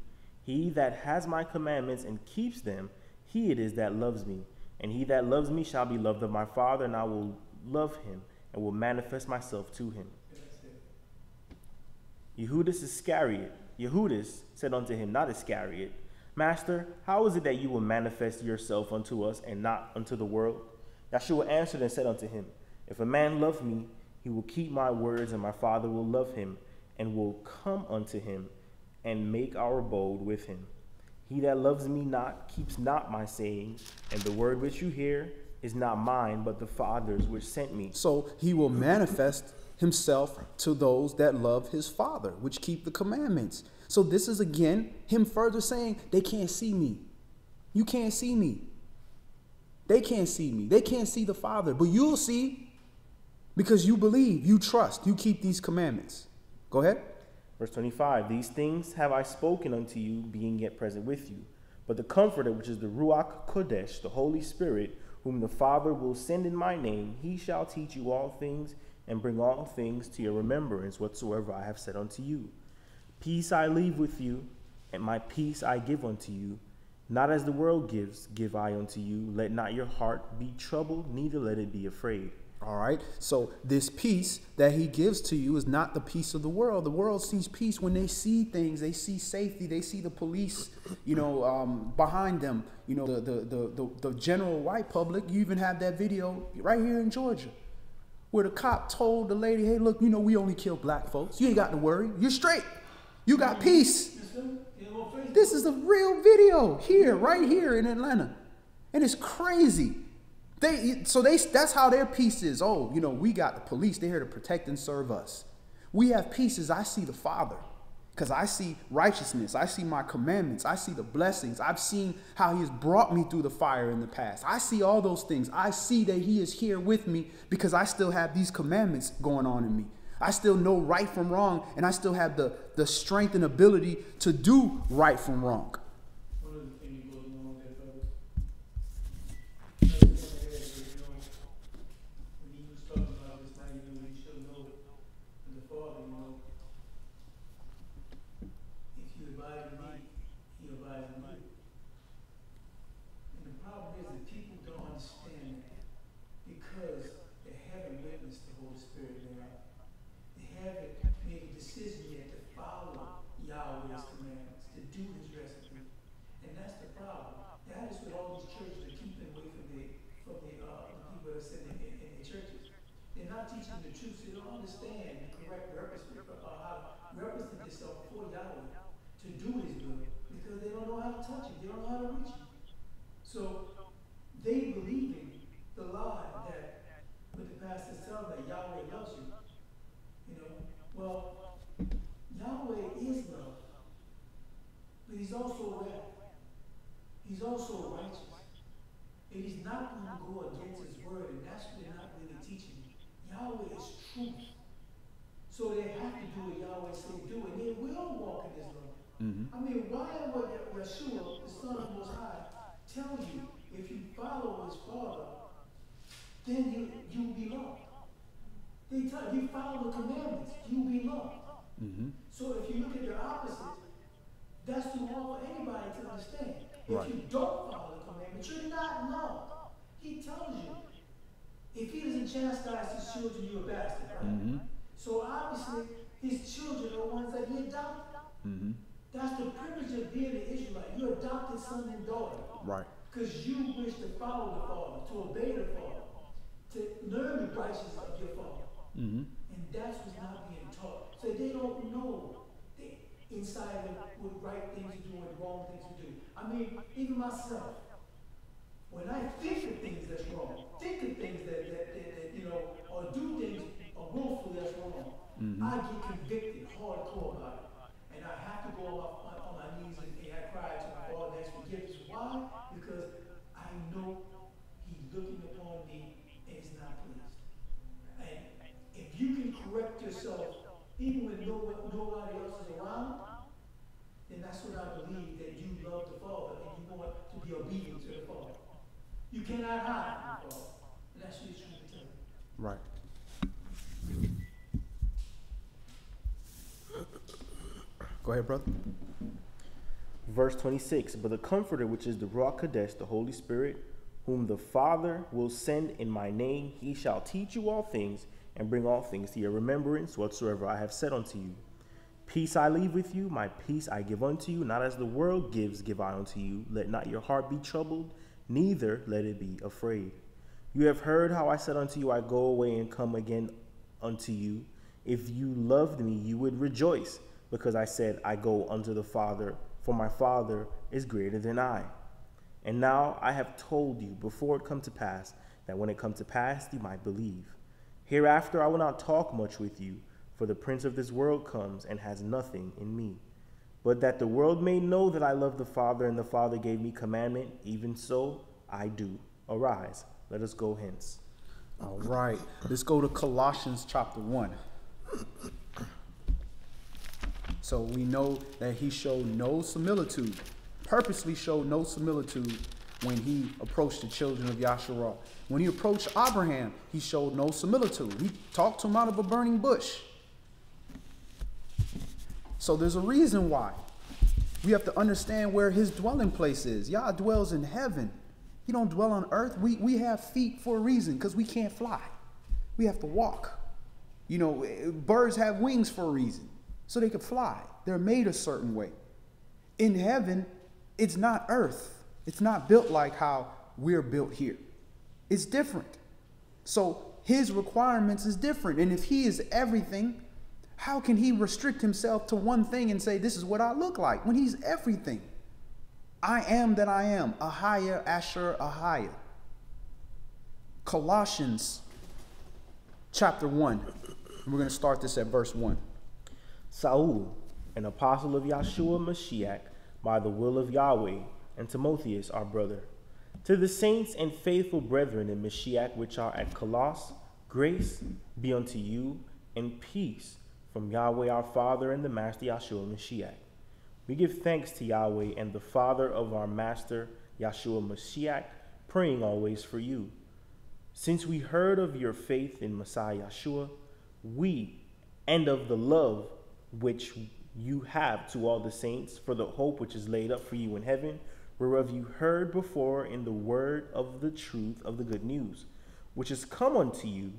He that has my commandments and keeps them, he it is that loves me. And he that loves me shall be loved of my Father, and I will love him, and will manifest myself to him. Yehudis said unto him, not Iscariot, Master, how is it that you will manifest yourself unto us and not unto the world? Yahshua answered and said unto him, if a man love me, he will keep my words, and my Father will love him, and will come unto him, and make our abode with him. He that loves me not keeps not my sayings, and the word which you hear is not mine, but the Father's which sent me. So he will manifest himself to those that love his Father, which keep the commandments. So this is again him further saying they can't see me. You can't see me. They can't see me. They can't see the Father, but you'll see because you believe, you trust, you keep these commandments. Go ahead. Verse 25, these things have I spoken unto you, being yet present with you. But the Comforter, which is the Ruach Kodesh, the Holy Spirit, whom the Father will send in my name, he shall teach you all things, and bring all things to your remembrance, whatsoever I have said unto you. Peace I leave with you, and my peace I give unto you. Not as the world gives, give I unto you. Let not your heart be troubled, neither let it be afraid. All right. So this peace that he gives to you is not the peace of the world. The world sees peace when they see things. They see safety. They see the police, behind them. The general white public. You even have that video right here in Georgia where the cop told the lady, hey, look, we only kill black folks. You ain't got to worry. You're straight. You got peace. This is a real video here, right here in Atlanta. And it's crazy. That's how their peace is. Oh, we got the police. They're here to protect and serve us. We have peace as I see the Father, because I see righteousness. I see my commandments. I see the blessings. I've seen how he has brought me through the fire in the past. I see all those things. I see that he is here with me because I still have these commandments going on in me. I still know right from wrong, and I still have the strength and ability to do right from wrong. One of the things goes along with that, fellas. When he was talking about this, now you should know from the Father, if you abide in me, he abides in you. And the problem is that people don't understand that because they haven't witnessed the Holy Spirit in their life. They haven't made a decision yet to follow Yahweh's commandments, to do his recipe. And that's the problem. That is what all these churches are keeping away from the people that are sitting in the churches. They're not teaching the truth, so they don't understand the correct purpose, how to represent yourself before Yahweh. to do his will because they don't know how to touch it. They don't know how to reach it. So they believe in the lie that what the pastors tell them that Yahweh loves you. You know, well, Yahweh is love, but he's also wrath. He's also righteous. And he's not going to go against his word, and that's what they're not really teaching. Yahweh is truth. So they have to do what Yahweh said do, and they will walk in his love. I mean, why would Yeshua, the Son of the Most High, tell you if you follow his Father, then you'll be loved? They tell you, if you follow the commandments, you'll be loved. So if you look at the opposite, that's too hard for anybody to understand. If you don't follow the commandments, you're not loved. He tells you, if he doesn't chastise his children, you're a bastard, right? So obviously, his children are ones that he adopted. That's the privilege of being an Israelite. You're adopted son and daughter. Right. Because you wish to follow the Father, to obey the Father, to learn the righteousness of your Father. And that's what's not being taught. So they don't know inside of what right things to do and wrong things to do. I mean, even myself, when I think of things that's wrong, think of things that you know, or do things willfully that's wrong, I get convicted hardcore about it. And I have to go on my knees and I cry to my Father and ask forgiveness. Why? Because I know he's looking upon me and he's not pleased. And if you can correct yourself even when nobody else is around, then that's what I believe, that you love the Father and you want to be obedient to the Father. You cannot hide from the Father. And that's what he's trying to tell you. Right. Go ahead, brother. Verse 26, but the Comforter, which is the Ruach Kadesh, the Holy Spirit, whom the Father will send in my name, he shall teach you all things and bring all things to your remembrance whatsoever I have said unto you. Peace I leave with you, my peace I give unto you, not as the world gives, give I unto you. Let not your heart be troubled, neither let it be afraid. You have heard how I said unto you, I go away and come again unto you. If you loved me, you would rejoice, because I said, I go unto the Father, for my Father is greater than I. And now I have told you before it come to pass, that when it come to pass, you might believe. Hereafter I will not talk much with you, for the prince of this world comes and has nothing in me. But that the world may know that I love the Father, and the Father gave me commandment, even so I do. Arise, let us go hence. All right, let's go to Colossians chapter 1. So we know that he showed no similitude, purposely showed no similitude when he approached the children of Yasharah. When he approached Abraham, he showed no similitude. He talked to him out of a burning bush. So there's a reason why. We have to understand where his dwelling place is. Yah dwells in heaven. He don't dwell on earth. We have feet for a reason, because we can't fly. We have to walk. You know, birds have wings for a reason, so they could fly. They're made a certain way. In heaven, it's not earth. It's not built like how we're built here. It's different. So his requirements is different. And if he is everything, how can he restrict himself to one thing and say, this is what I look like, when he's everything? I am that I am. Ahaya, Asher, Ahaya. Colossians chapter 1. And we're going to start this at verse 1. Saul, an apostle of Yahshua Mashiach, by the will of Yahweh, and Timotheus, our brother, to the saints and faithful brethren in Mashiach which are at Colossus, grace be unto you and peace from Yahweh our Father and the Master Yahshua Mashiach. We give thanks to Yahweh and the Father of our Master Yahshua Mashiach, praying always for you. Since we heard of your faith in Messiah Yahshua, and of the love which you have to all the saints, for the hope which is laid up for you in heaven, whereof you heard before in the word of the truth of the good news, which is come unto you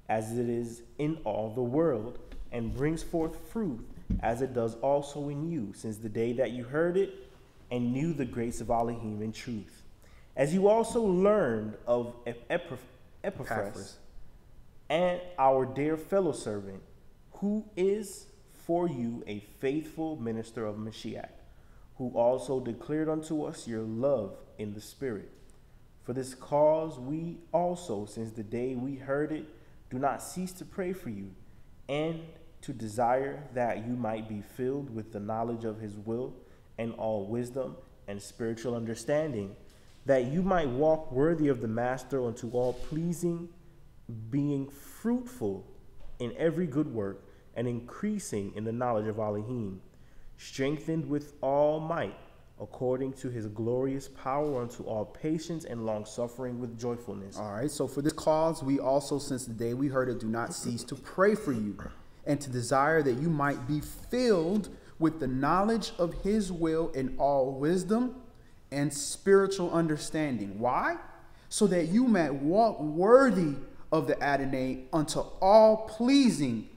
as it is in all the world, and brings forth fruit as it does also in you, since the day that you heard it and knew the grace of Elohim in truth. As you also learned of Epaphras, and our dear fellow servant, who is for you a faithful minister of Mashiach, who also declared unto us your love in the Spirit. For this cause we also, since the day we heard it, do not cease to pray for you, and to desire that you might be filled with the knowledge of his will and all wisdom and spiritual understanding, that you might walk worthy of the Master unto all pleasing, being fruitful in every good work, and increasing in the knowledge of Elohim, strengthened with all might, according to his glorious power, unto all patience and long-suffering with joyfulness. All right, so for this cause, we also, since the day we heard it, do not cease to pray for you, and to desire that you might be filled with the knowledge of his will in all wisdom and spiritual understanding. Why? So that you might walk worthy of the Adonai unto all pleasing,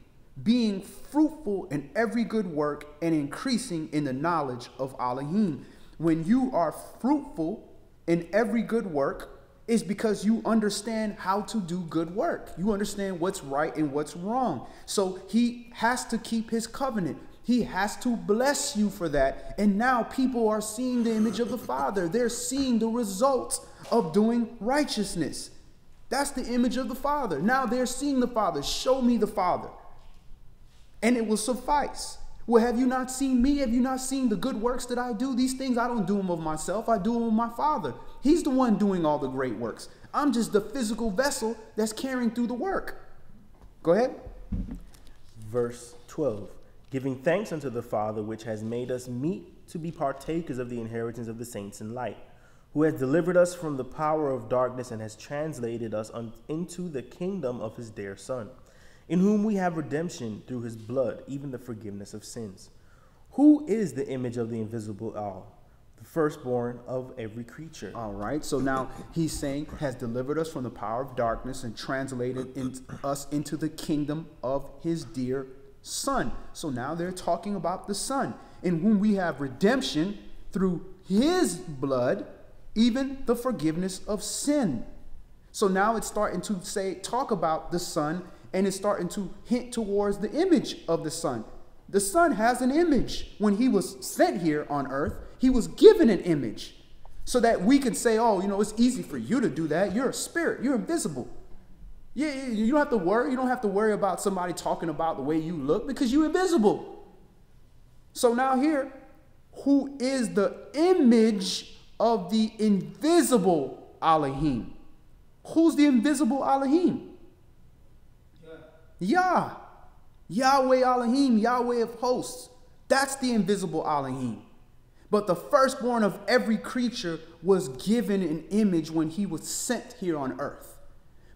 being fruitful in every good work and increasing in the knowledge of Elohim. When you are fruitful in every good work, is because you understand how to do good work. You understand what's right and what's wrong. So he has to keep his covenant. He has to bless you for that. And now people are seeing the image of the Father. They're seeing the results of doing righteousness. That's the image of the Father. Now they're seeing the Father. Show me the Father, and it will suffice. Well, have you not seen me? Have you not seen the good works that I do? These things, I don't do them of myself. I do them of my Father. He's the one doing all the great works. I'm just the physical vessel that's carrying through the work. Go ahead. Verse 12. Giving thanks unto the Father, which has made us meet to be partakers of the inheritance of the saints in light, who has delivered us from the power of darkness and has translated us into the kingdom of his dear Son, in whom we have redemption through his blood, even the forgiveness of sins. Who is the image of the invisible all, the firstborn of every creature? All right. So now he's saying has delivered us from the power of darkness and translated us into the kingdom of his dear Son. So now they're talking about the Son, in whom we have redemption through his blood, even the forgiveness of sin. So now it's starting to talk about the Son, and it's starting to hint towards the image of the Son. The Son has an image. When he was sent here on earth, he was given an image so that we could say, oh, it's easy for you to do that. You're a spirit. You're invisible. Yeah, you don't have to worry. You don't have to worry about somebody talking about the way you look because you're invisible. So now here, who is the image of the invisible Elohim? Who's the invisible Elohim? Yah. Yahweh Elohim, Yahweh of hosts. That's the invisible Elohim. But the firstborn of every creature was given an image when he was sent here on earth.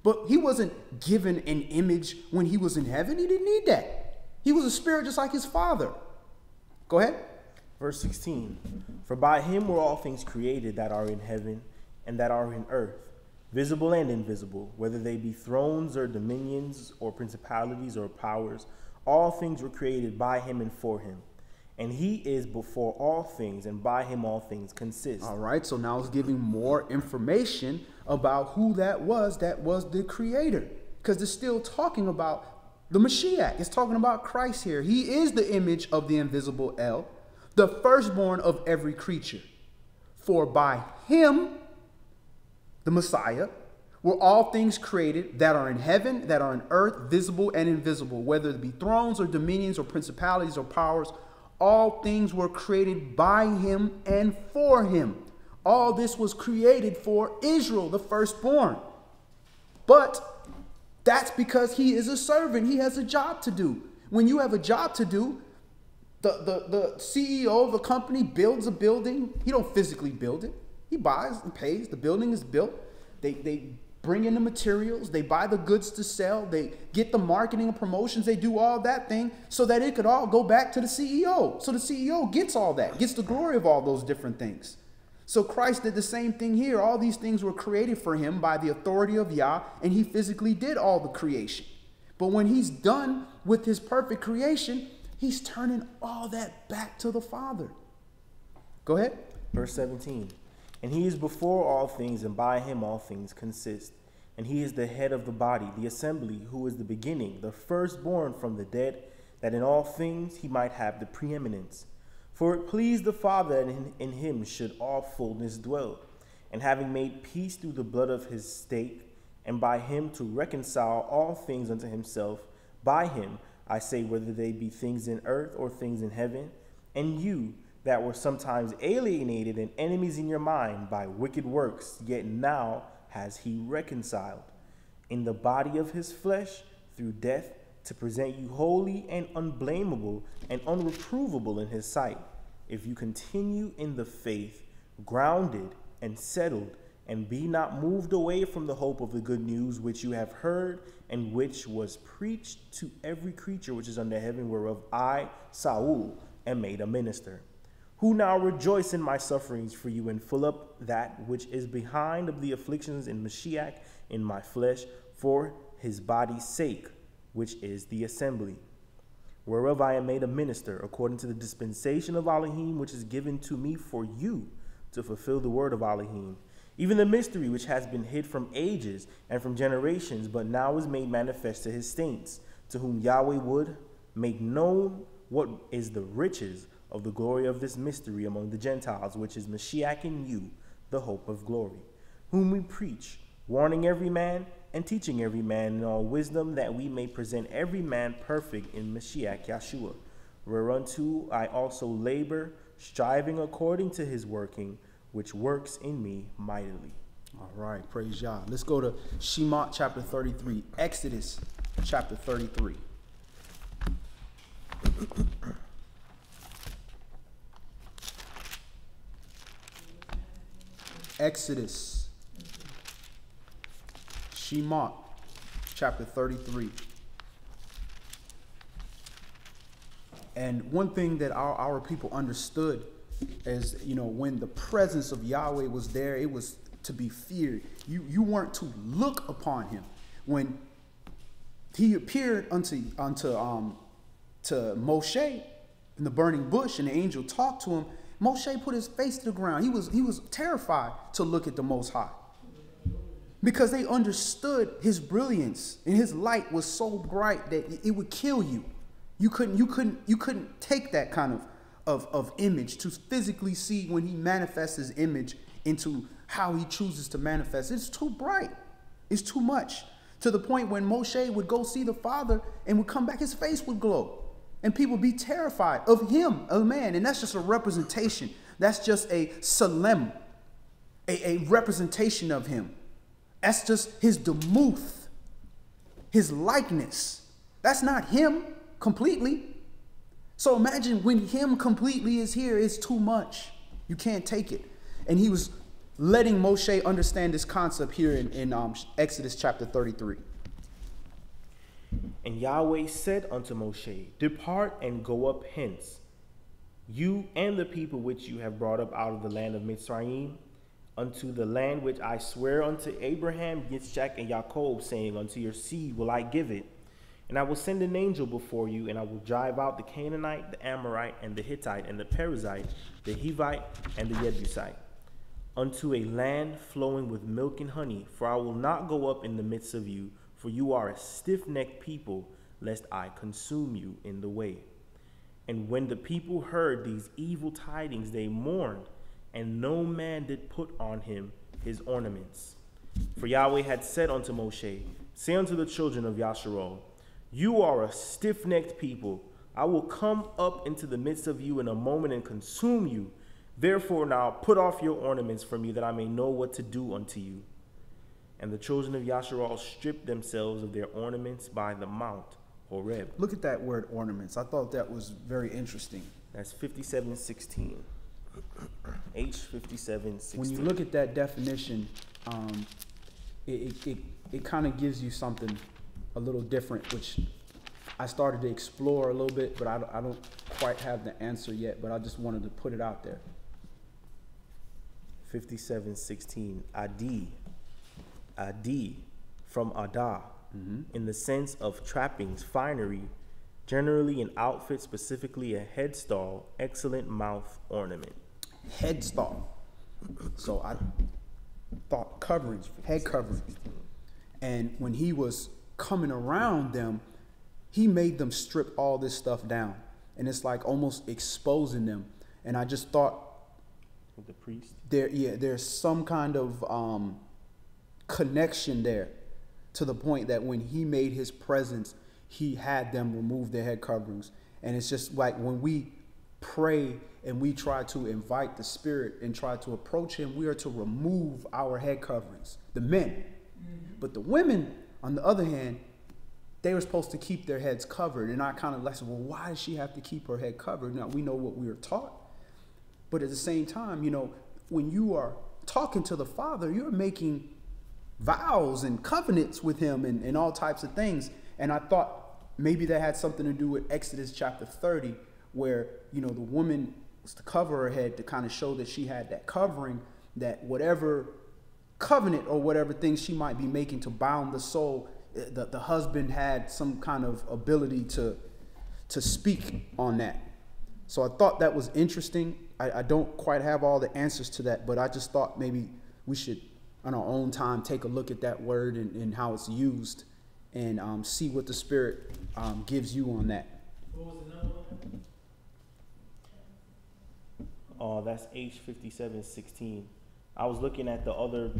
But he wasn't given an image when he was in heaven. He didn't need that. He was a spirit just like his Father. Go ahead. Verse 16. For by him were all things created that are in heaven and that are in earth, visible and invisible, whether they be thrones or dominions or principalities or powers. All things were created by him and for him. And he is before all things, and by him all things consist. All right, so now it's giving more information about who that was the creator. Because it's still talking about the Mashiach. It's talking about Christ here. He is the image of the invisible El, the firstborn of every creature. For by him, the Messiah, were all things created that are in heaven, that are in earth, visible and invisible, whether it be thrones or dominions or principalities or powers. All things were created by him and for him. All this was created for Israel, the firstborn. But that's because he is a servant. He has a job to do. When you have a job to do, the CEO of a company builds a building. He don't physically build it. He buys and pays. The building is built. They bring in the materials. They buy the goods to sell. They get the marketing and promotions. They do all that thing so that it could all go back to the CEO. So the CEO gets all that, gets the glory of all those different things. So Christ did the same thing here. All these things were created for him by the authority of Yah, and he physically did all the creation. But when he's done with his perfect creation, he's turning all that back to the Father. Go ahead. Verse 17. And he is before all things, and by him all things consist. And he is the head of the body, the assembly, who is the beginning, the firstborn from the dead, that in all things he might have the preeminence. For it pleased the Father that in him should all fullness dwell, and having made peace through the blood of his stake, and by him to reconcile all things unto himself, by him, I say, whether they be things in earth or things in heaven, and you that were sometimes alienated and enemies in your mind by wicked works, yet now has he reconciled in the body of his flesh through death, to present you holy and unblameable and unreprovable in his sight, if you continue in the faith, grounded and settled, and be not moved away from the hope of the good news which you have heard, and which was preached to every creature which is under heaven, whereof I, Saul, am made a minister, who now rejoice in my sufferings for you, and fill up that which is behind of the afflictions in Mashiach in my flesh, for his body's sake, which is the assembly, whereof I am made a minister, according to the dispensation of Elohim, which is given to me for you, to fulfill the word of Elohim, even the mystery which has been hid from ages and from generations, but now is made manifest to his saints, to whom Yahweh would make known what is the riches of the glory of this mystery among the Gentiles, which is Mashiach in you, the hope of glory, whom we preach, warning every man and teaching every man in all wisdom, that we may present every man perfect in Mashiach Yeshua, whereunto I also labor, striving according to his working, which works in me mightily. All right, praise Yah. Let's go to Shemot chapter 33, Exodus chapter 33. Exodus, Shemot chapter 33. And one thing that our people understood is, when the presence of Yahweh was there, it was to be feared. You weren't to look upon him. When he appeared unto Moshe in the burning bush, and the angel talked to him, Moshe put his face to the ground. He was terrified to look at the Most High, because they understood his brilliance, and his light was so bright that it would kill you. You couldn't take that kind of image to physically see when he manifests his image into how he chooses to manifest. It's too bright. It's too much. To the point when Moshe would go see the Father and would come back, his face would glow. And people be terrified of him, a man. And that's just a representation. That's just a salem, a representation of him. That's just his demuth, his likeness. That's not him completely. So imagine when him completely is here, it's too much. You can't take it. And he was letting Moshe understand this concept here in Exodus chapter 33. And Yahweh said unto Moshe, Depart and go up hence, you and the people which you have brought up out of the land of Mitzrayim, unto the land which I swear unto Abraham, Yitzchak, and Jacob, saying, Unto your seed will I give it. And I will send an angel before you, and I will drive out the Canaanite, the Amorite, and the Hittite, and the Perizzite, the Hivite, and the Jebusite, unto a land flowing with milk and honey. For I will not go up in the midst of you, for you are a stiff-necked people, lest I consume you in the way. And when the people heard these evil tidings, they mourned, and no man did put on him his ornaments. For Yahweh had said unto Moshe, Say unto the children of Yasharal, You are a stiff-necked people. I will come up into the midst of you in a moment and consume you. Therefore now put off your ornaments from you, that I may know what to do unto you. And the children of Yasharal stripped themselves of their ornaments by the mount Horeb. Look at that word ornaments. I thought that was very interesting. That's 57:16. H57:16. When you look at that definition, it kind of gives you something a little different, which I started to explore a little bit, but I don't quite have the answer yet, but I just wanted to put it out there. 57:16. Adi, from Adah, in the sense of trappings, finery, generally an outfit, specifically a headstall, excellent mouth ornament. Headstall. So I thought coverings, head coverings. And when he was coming around them, he made them strip all this stuff down. And it's like almost exposing them. And I just thought, with the priest. There's some kind of connection there, to the point that when he made his presence, he had them remove their head coverings. And it's just like when we pray and we try to invite the Spirit and try to approach him, we are to remove our head coverings, the men. Mm-hmm. But the women, on the other hand, they were supposed to keep their heads covered. And I kind of like said, well, why does she have to keep her head covered? Now, we know what we were taught. But at the same time, you know, when you are talking to the Father, you're making vows and covenants with him and all types of things. And I thought maybe that had something to do with Exodus chapter 30, where, you know, the woman was to cover her head to kind of show that she had that covering, that whatever covenant or whatever things she might be making to bound the soul, the husband had some kind of ability to speak on that. So I thought that was interesting. I don't quite have all the answers to that, but I just thought maybe we should, on our own time, take a look at that word and how it's used, and see what the Spirit gives you on that. What was the number? That's H5716. I was looking at the other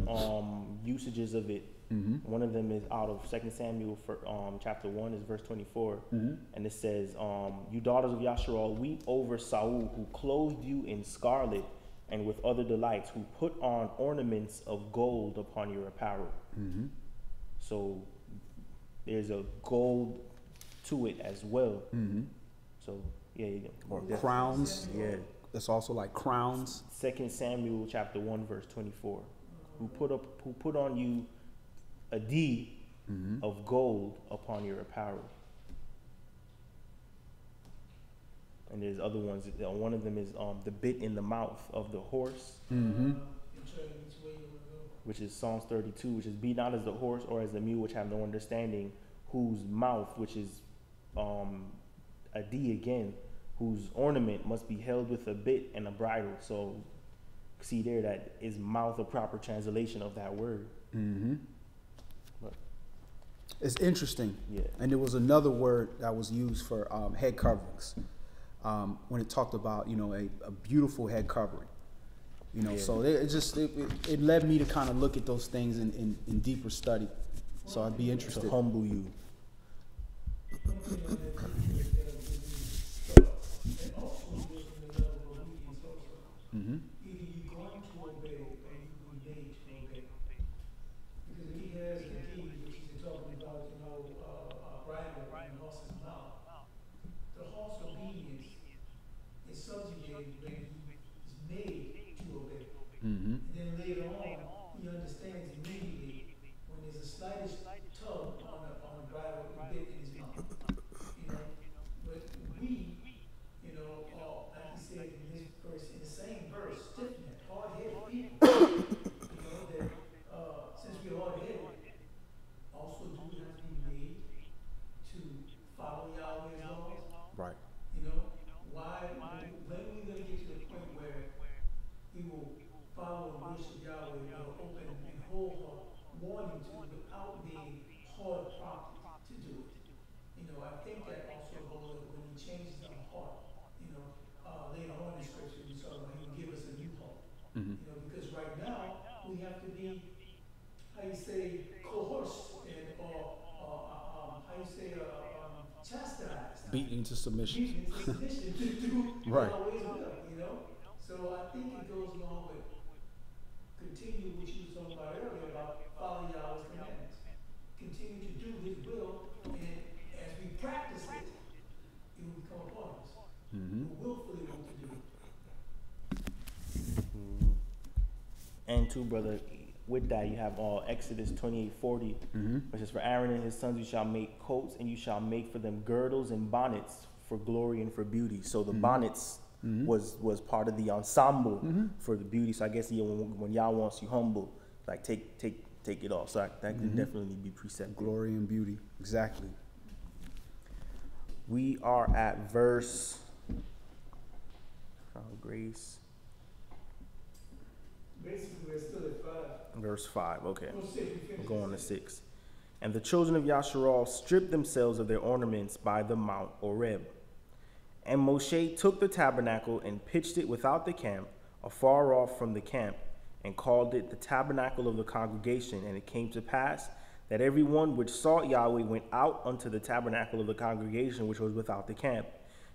usages of it. Mm-hmm. One of them is out of 2 Samuel for chapter 1 is verse 24. Mm-hmm. And it says, you daughters of Yasharal, weep over Saul, who clothed you in scarlet and with other delights, who put on ornaments of gold upon your apparel. Mm-hmm. So there's a gold to it as well. Mm-hmm. So yeah, or crowns. Yeah, it's also like crowns. 2 Samuel chapter 1 verse 24. Who put on you a deed mm-hmm. of gold upon your apparel. And there's other ones. One of them is the bit in the mouth of the horse, mm-hmm. which is Psalms 32, which is, be not as the horse or as the mule, which have no understanding, whose mouth, which is a D again, whose ornament must be held with a bit and a bridle. So see there, that is mouth a proper translation of that word. Mm-hmm. But it's interesting. Yeah. And there was another word that was used for head coverings. When it talked about, you know, a beautiful head covering, you know, yeah. So it led me to kind of look at those things in deeper study. So I'd be interested. To humble you. Mm-hmm. Either you're going to obey or you will be made to obey. Because if he has the deed, which he's talking about, you know, bridle in the horse's mouth, the horse obedience is subjugated when he is made to obey. Mm-hmm. And then later on, he understands immediately when there's the slightest tug on the bridle, the bit in his mouth. You know, but we, you know, like he said in this verse, in the same verse, stiff-necked, hard-headed people, you know, that since we're hard-headed, also do we have to be made to follow Yahweh's laws? Right. You know, why, when are we going to get to the point where we will follow and worship Yahweh with an open and whole heart, wanting to, without being hard prompted to do it? You know, I think that also goes when he changes our heart. You know, later on in Scripture, we saw when he will give us a new heart. Mm-hmm. You know, because right now we have to be, how you say, coerced and how you say, chastised. Beaten into submission. Beaten into submission to do right. Yahweh's will. You know, so I think it goes along with continue what you were talking about earlier about following Yahweh's commandments. Continue to do His will, and as we practice it, it will become a part of us. Mm-hmm. We willfully want to do it. Mm-hmm. And too, brother, with that you have Exodus 28:40, mm-hmm. which is, for Aaron and his sons you shall make coats, and you shall make for them girdles and bonnets for glory and for beauty. So the mm-hmm. bonnets mm-hmm. was part of the ensemble mm-hmm. for the beauty. So I guess when Yah wants you humble, like take it off. So that mm-hmm. can definitely be precepted. Glory and beauty, exactly. We are at verse grace. Basically, we're still at 5. Verse 5, okay. We're going to 6. And the children of Yasharal stripped themselves of their ornaments by the Mount Oreb. And Moshe took the tabernacle and pitched it without the camp, afar off from the camp, and called it the tabernacle of the congregation. And it came to pass that every one which sought Yahweh went out unto the tabernacle of the congregation, which was without the camp.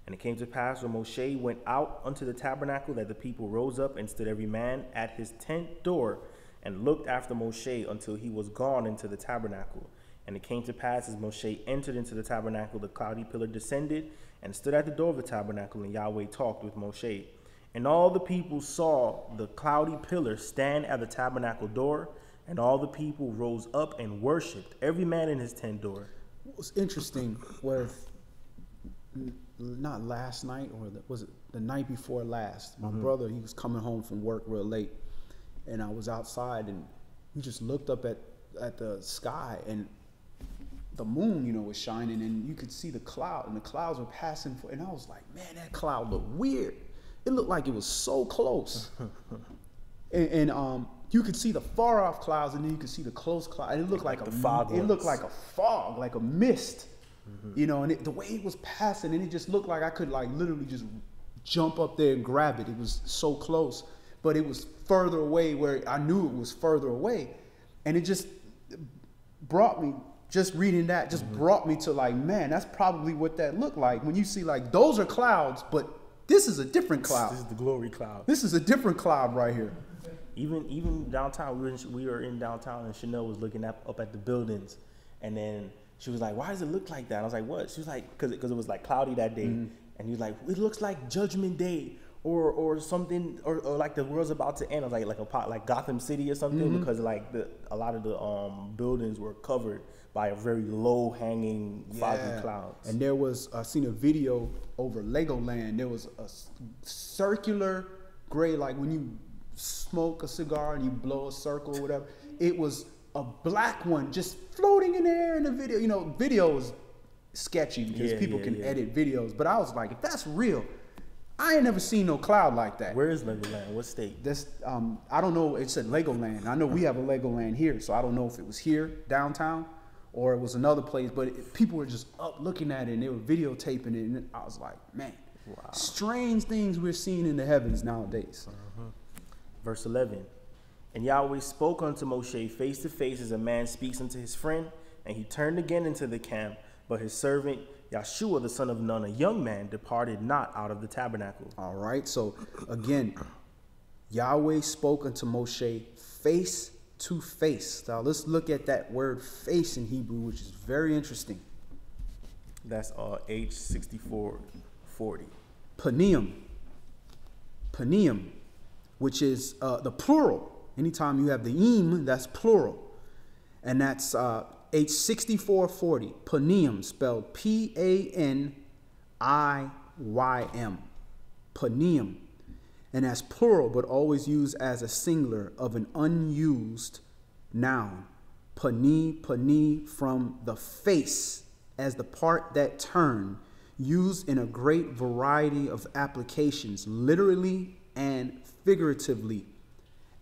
And it came to pass when Moshe went out unto the tabernacle, that the people rose up and stood every man at his tent door, and looked after Moshe until he was gone into the tabernacle. And it came to pass, as Moshe entered into the tabernacle, the cloudy pillar descended and stood at the door of the tabernacle, and Yahweh talked with Moshe. And all the people saw the cloudy pillar stand at the tabernacle door, and all the people rose up and worshipped, every man in his tent door. What's interesting was not last night, or was it the night before last? My brother, he was coming home from work real late, and I was outside, and we just looked up at the sky, and the moon, you know, was shining, and you could see the cloud, and the clouds were passing, and I was like, man, that cloud looked weird. It looked like it was so close. and you could see the far off clouds, and then you could see the close cloud. It looked like a fog. It looked like a fog, like a mist. You know, and the way it was passing, and it just looked like I could like literally just jump up there and grab it. It was so close, but it was further away where I knew it was further away. And it just brought me, just reading that just brought me to like, man, that's probably what that looked like. When you see like, those are clouds, but this is a different cloud. This is the glory cloud. This is a different cloud right here. Even downtown, we were in downtown, and Chanel was looking up at the buildings, and then she was like, why does it look like that? I was like, what? She was like, because it was like cloudy that day. And he was like, it looks like Judgment Day or something, or like the world's about to end. I was like Gotham City or something, because like a lot of the buildings were covered by a very low hanging foggy clouds. And there was, I seen a video over Legoland. There was a circular gray, like when you smoke a cigar and you blow a circle or whatever. It was a black one just floating in the air in the video. You know, video is sketchy because people can edit videos. But I was like, if that's real, I ain't never seen no cloud like that. Where is Legoland? What state? That's I don't know. It said Legoland. I know we have a Legoland here, so I don't know if it was here downtown or it was another place. But people were just up looking at it, and they were videotaping it, and I was like, man, strange things we're seeing in the heavens nowadays. Verse 11. And Yahweh spoke unto Moshe face to face as a man speaks unto his friend, and he turned again into the camp, but his servant Yahshua the son of Nun, a young man, departed not out of the tabernacle. All right, so again, Yahweh spoke unto Moshe face to face. Now let's look at that word face in Hebrew, which is very interesting. That's H6440. Paneum, which is the plural. Anytime you have the im, that's plural. And that's H6440. Paneum, spelled P-A-N-I-Y-M. Paneum. And that's plural, but always used as a singular of an unused noun. Pani, from the face, as the part that turned, used in a great variety of applications, literally and figuratively,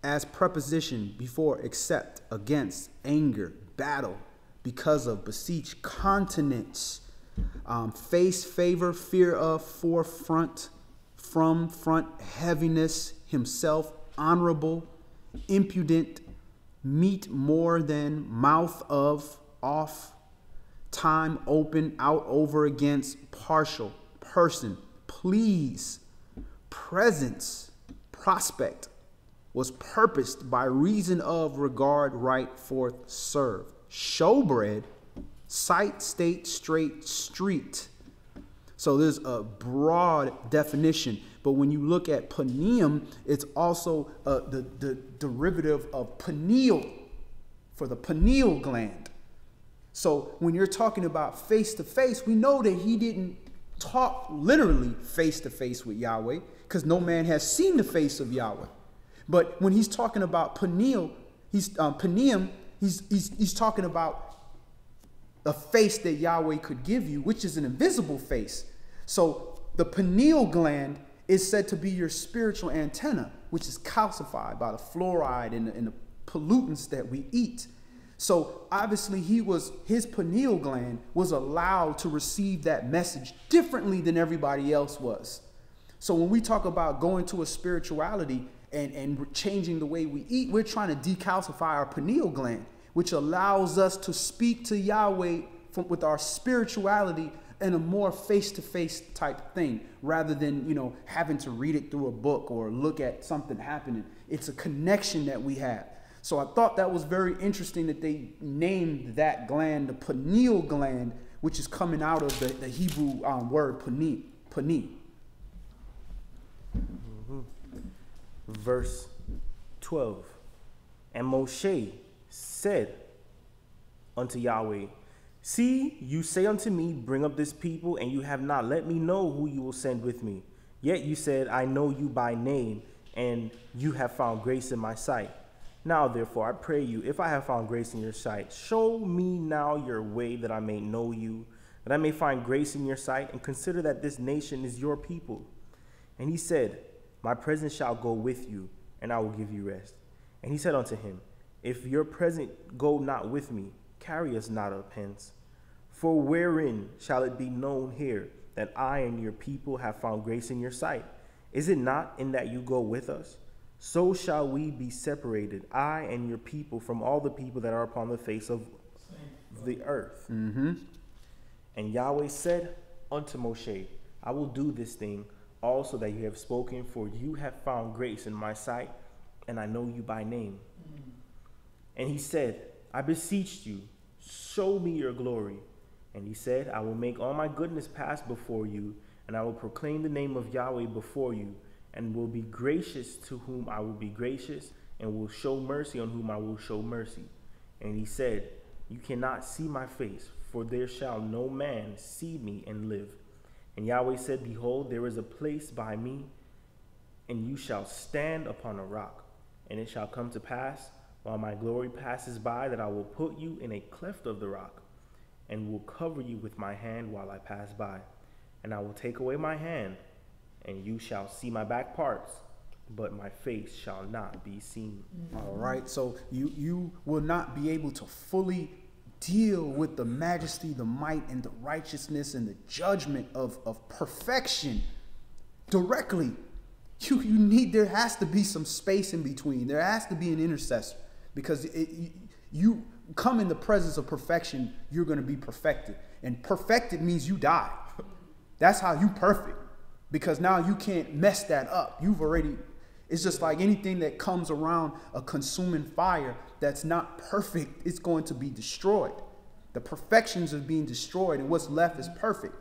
as preposition before, except, against, anger, battle, because of, beseech, continence, face, favor, fear of, forefront, from, front, heaviness, himself, honorable, impudent, meet, more than, mouth of, off, time, open, out, over, against, partial, person, please, presence, prospect, was purposed by reason of, regard, right, forth, serve. Showbread, sight, state, straight, street. So there's a broad definition. But when you look at paneum, it's also the derivative of pineal, for the pineal gland. So when you're talking about face to face, we know that he didn't talk literally face to face with Yahweh, because no man has seen the face of Yahweh. But when he's talking about paneal, paneum, he's talking about a face that Yahweh could give you, which is an invisible face. So the pineal gland is said to be your spiritual antenna, which is calcified by the fluoride and the pollutants that we eat. So obviously his pineal gland was allowed to receive that message differently than everybody else was. So when we talk about going to a spirituality and changing the way we eat, we're trying to decalcify our pineal gland, which allows us to speak to Yahweh with our spirituality in a more face-to-face type thing, rather than, having to read it through a book or look at something happening. It's a connection that we have. So I thought that was very interesting that they named that gland the pineal gland, which is coming out of the Hebrew word pani. Verse 12. And Moshe said unto Yahweh, see, you say unto me, bring up this people, and you have not let me know who you will send with me. Yet you said, I know you by name, and you have found grace in my sight. Now, therefore, I pray you, if I have found grace in your sight, show me now your way, that I may know you, that I may find grace in your sight, and consider that this nation is your people. And he said, my presence shall go with you, and I will give you rest. And he said unto him, if your presence go not with me, carry us not up hence. For wherein shall it be known here that I and your people have found grace in your sight? Is it not in that you go with us? So shall we be separated, I and your people, from all the people that are upon the face of the earth. Mm-hmm. And Yahweh said unto Moshe, I will do this thing also that you have spoken, for you have found grace in my sight, and I know you by name. And he said, I beseech you, show me your glory. And he said, I will make all my goodness pass before you, and I will proclaim the name of Yahweh before you, and will be gracious to whom I will be gracious, and will show mercy on whom I will show mercy. And he said, you cannot see my face, for there shall no man see me and live. And Yahweh said, behold, there is a place by me, and you shall stand upon a rock. And it shall come to pass, while my glory passes by, that I will put you in a cleft of the rock, and will cover you with my hand while I pass by. And I will take away my hand, and you shall see my back parts, but my face shall not be seen. All right, so you will not be able to fully deal with the majesty, the might, and the righteousness and the judgment of perfection directly. There has to be some space in between. There has to be an intercessor, because you come in the presence of perfection, you're going to be perfected. And perfected means you die. That's how you perfect, because now you can't mess that up. It's just like anything that comes around a consuming fire that's not perfect, it's going to be destroyed. The perfections are being destroyed, and what's left is perfect.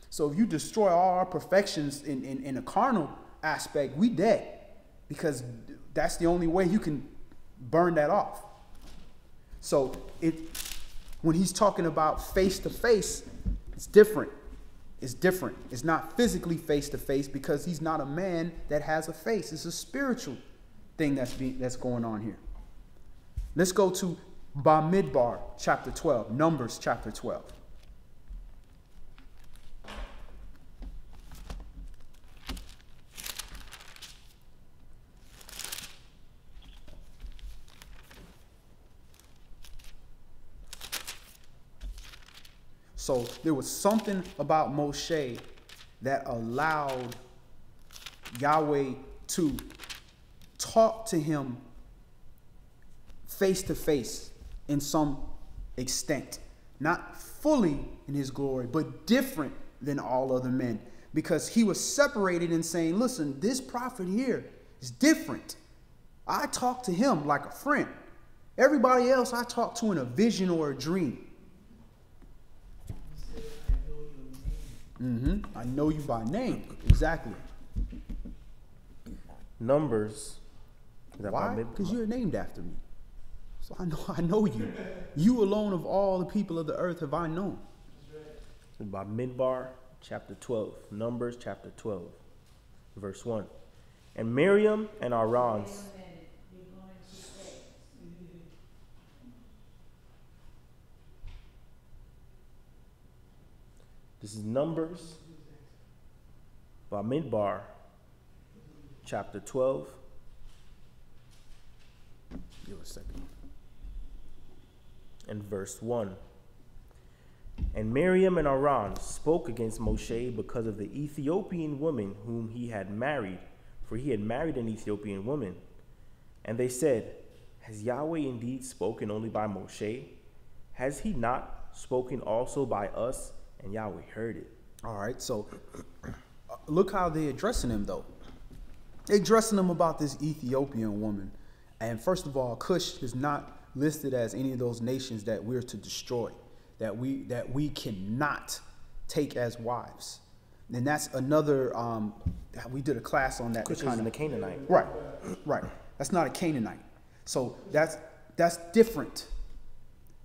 So if you destroy all our perfections in a carnal aspect, we dead, because that's the only way you can burn that off. So when he's talking about face to face, it's different. It's different. It's not physically face to face, because he's not a man that has a face. It's a spiritual thing that's going on here. Let's go to Bamidbar chapter 12, Numbers chapter 12. So there was something about Moshe that allowed Yahweh to talk to him face to face in some extent. Not fully in his glory, but different than all other men. Because he was separated and saying, listen, this prophet here is different. I talk to him like a friend. Everybody else I talk to in a vision or a dream. I know you by name. Exactly. Numbers. Why? Because you're named after me. So I know you. You alone of all the people of the earth have I known. By Midbar, chapter 12. Numbers, chapter 12, verse 1. And Miriam and Aaron's. This is Numbers, Bamidbar, chapter 12. Give a second. And verse 1. And Miriam and Aaron spoke against Moshe because of the Ethiopian woman whom he had married, for he had married an Ethiopian woman. And they said, Has Yahweh indeed spoken only by Moshe? Has he not spoken also by us? And Yahweh heard it. All right, so look how they're addressing him, though. They're addressing him about this Ethiopian woman. And first of all, Cush is not listed as any of those nations that we're to destroy, that we cannot take as wives. And that's another, we did a class on that. Cush isn't a Canaanite. Right. That's not a Canaanite. So that's different.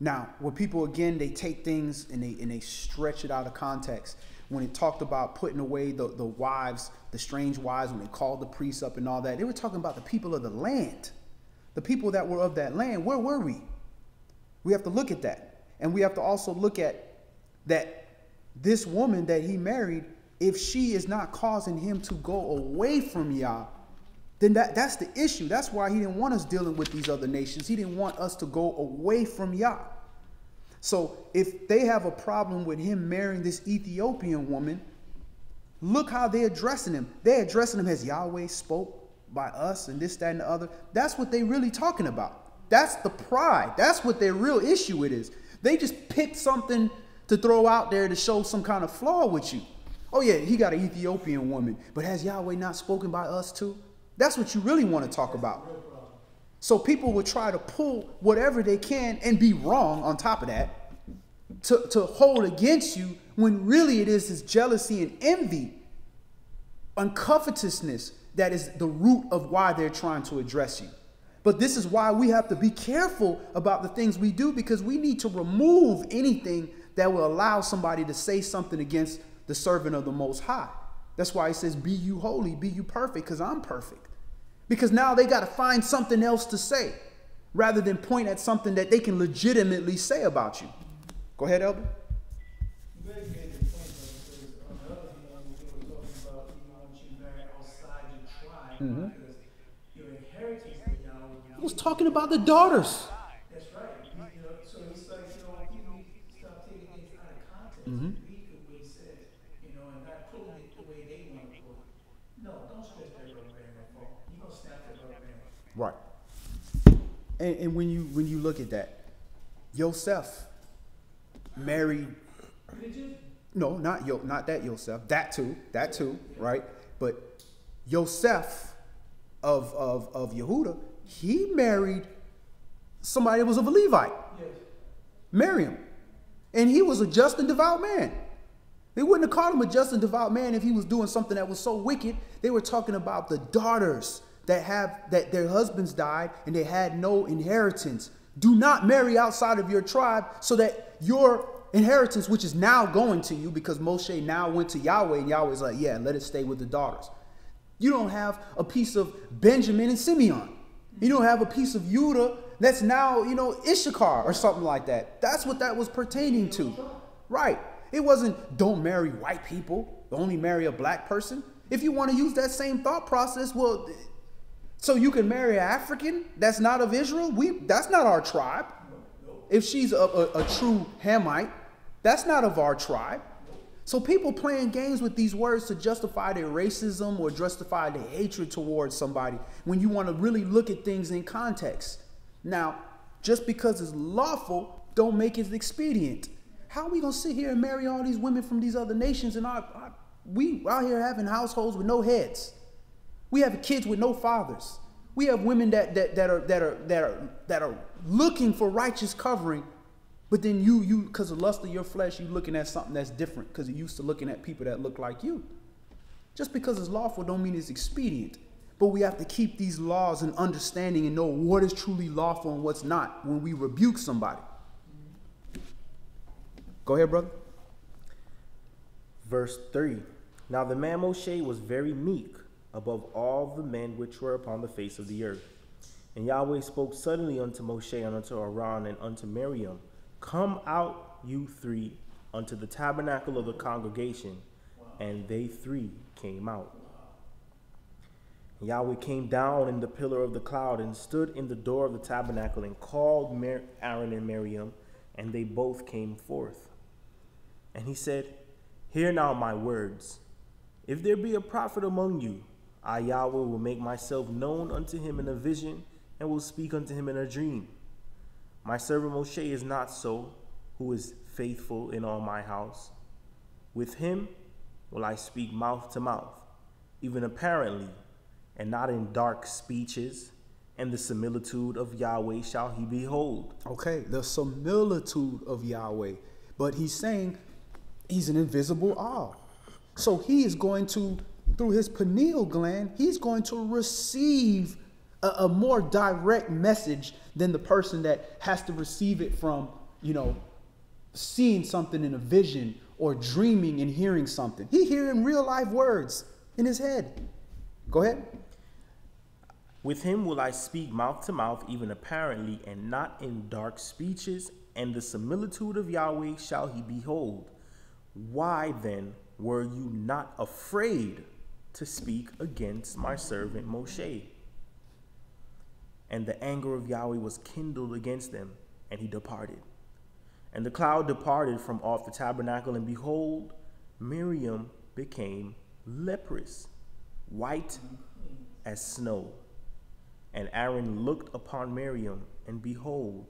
Now, when people, again, they take things and they stretch it out of context. When it talked about putting away the wives, the strange wives, when they called the priests up and all that, they were talking about the people of the land. The people that were of that land. Where were we? We have to look at that. And we have to also look at that this woman that he married, if she is not causing him to go away from Yah, then that's the issue. That's why he didn't want us dealing with these other nations. He didn't want us to go away from Yah. So if they have a problem with him marrying this Ethiopian woman, look how they're addressing him. They're addressing him as Yahweh spoke by us and this, that, and the other. That's what they're really talking about. That's the pride. That's what their real issue it is. They just picked something to throw out there to show some kind of flaw with you. Oh yeah, he got an Ethiopian woman, but has Yahweh not spoken by us too? That's what you really want to talk about. So people will try to pull whatever they can and be wrong on top of that to hold against you, when really it is jealousy and envy and covetousness that is the root of why they're trying to address you. But this is why we have to be careful about the things we do, because we need to remove anything that will allow somebody to say something against the servant of the Most High. That's why he says, be you holy, be you perfect, because I'm perfect. Because now they got to find something else to say rather than point at something that they can legitimately say about you. Go ahead, Elder. You guys made a point, though, because on the other hand, we were talking about you want you marry outside your tribe, because your inheritance that Yahweh I was talking about the daughters. That's right. So it's like, people stop taking things out of context and read the way it says, and not pulling it the way they want to pull it. No, don't stretch that rubber band that far. You're going to snap that rubber band. Right. And when you look at that, Yosef married, no, not that Yosef, that too, right? But Yosef of Yehuda, he married somebody that was of a Levite, Miriam, and he was a just and devout man. They wouldn't have called him a just and devout man if he was doing something that was so wicked. They were talking about the daughters that their husbands died and they had no inheritance. Do not marry outside of your tribe, so that your inheritance, which is now going to you, because Moshe now went to Yahweh and Yahweh's like, yeah, let it stay with the daughters. You don't have a piece of Benjamin and Simeon. You don't have a piece of Judah that's now, Issachar or something like that. That's what that was pertaining to. Right. It wasn't don't marry white people, only marry a black person. If you want to use that same thought process, well, so you can marry an African that's not of Israel? That's not our tribe. If she's a true Hamite, that's not of our tribe. So people playing games with these words to justify their racism or justify their hatred towards somebody, when you want to really look at things in context. Now, just because it's lawful, don't make it expedient. How are we going to sit here and marry all these women from these other nations, and we out here having households with no heads? We have kids with no fathers. We have women that are looking for righteous covering, but then you because of lust of your flesh, you looking at something that's different because you're used to looking at people that look like you. Just because it's lawful don't mean it's expedient. But we have to keep these laws and understanding and know what is truly lawful and what's not when we rebuke somebody. Go ahead, brother. Verse 3. Now the man Moshe was very meek above all the men which were upon the face of the earth. And Yahweh spoke suddenly unto Moshe and unto Aaron and unto Miriam, Come out, you three, unto the tabernacle of the congregation. And they three came out. And Yahweh came down in the pillar of the cloud and stood in the door of the tabernacle and called Aaron and Miriam. and they both came forth. And he said, Hear now my words. If there be a prophet among you, I, Yahweh, will make myself known unto him in a vision, and will speak unto him in a dream. My servant Moshe is not so, who is faithful in all my house. With him will I speak mouth to mouth, even apparently, and not in dark speeches, and the similitude of Yahweh shall he behold. Okay, the similitude of Yahweh. But he's saying he's an invisible all. So he is going to, through his pineal gland, he's going to receive a more direct message than the person that has to receive it from, seeing something in a vision or dreaming and hearing something. He hearing real life words in his head. Go ahead. With him will I speak mouth to mouth, even apparently, and not in dark speeches, and the similitude of Yahweh shall he behold. Why then were you not afraid to speak against my servant Moshe? And the anger of Yahweh was kindled against them, and he departed. And the cloud departed from off the tabernacle, and behold, Miriam became leprous, white as snow. And Aaron looked upon Miriam, and behold,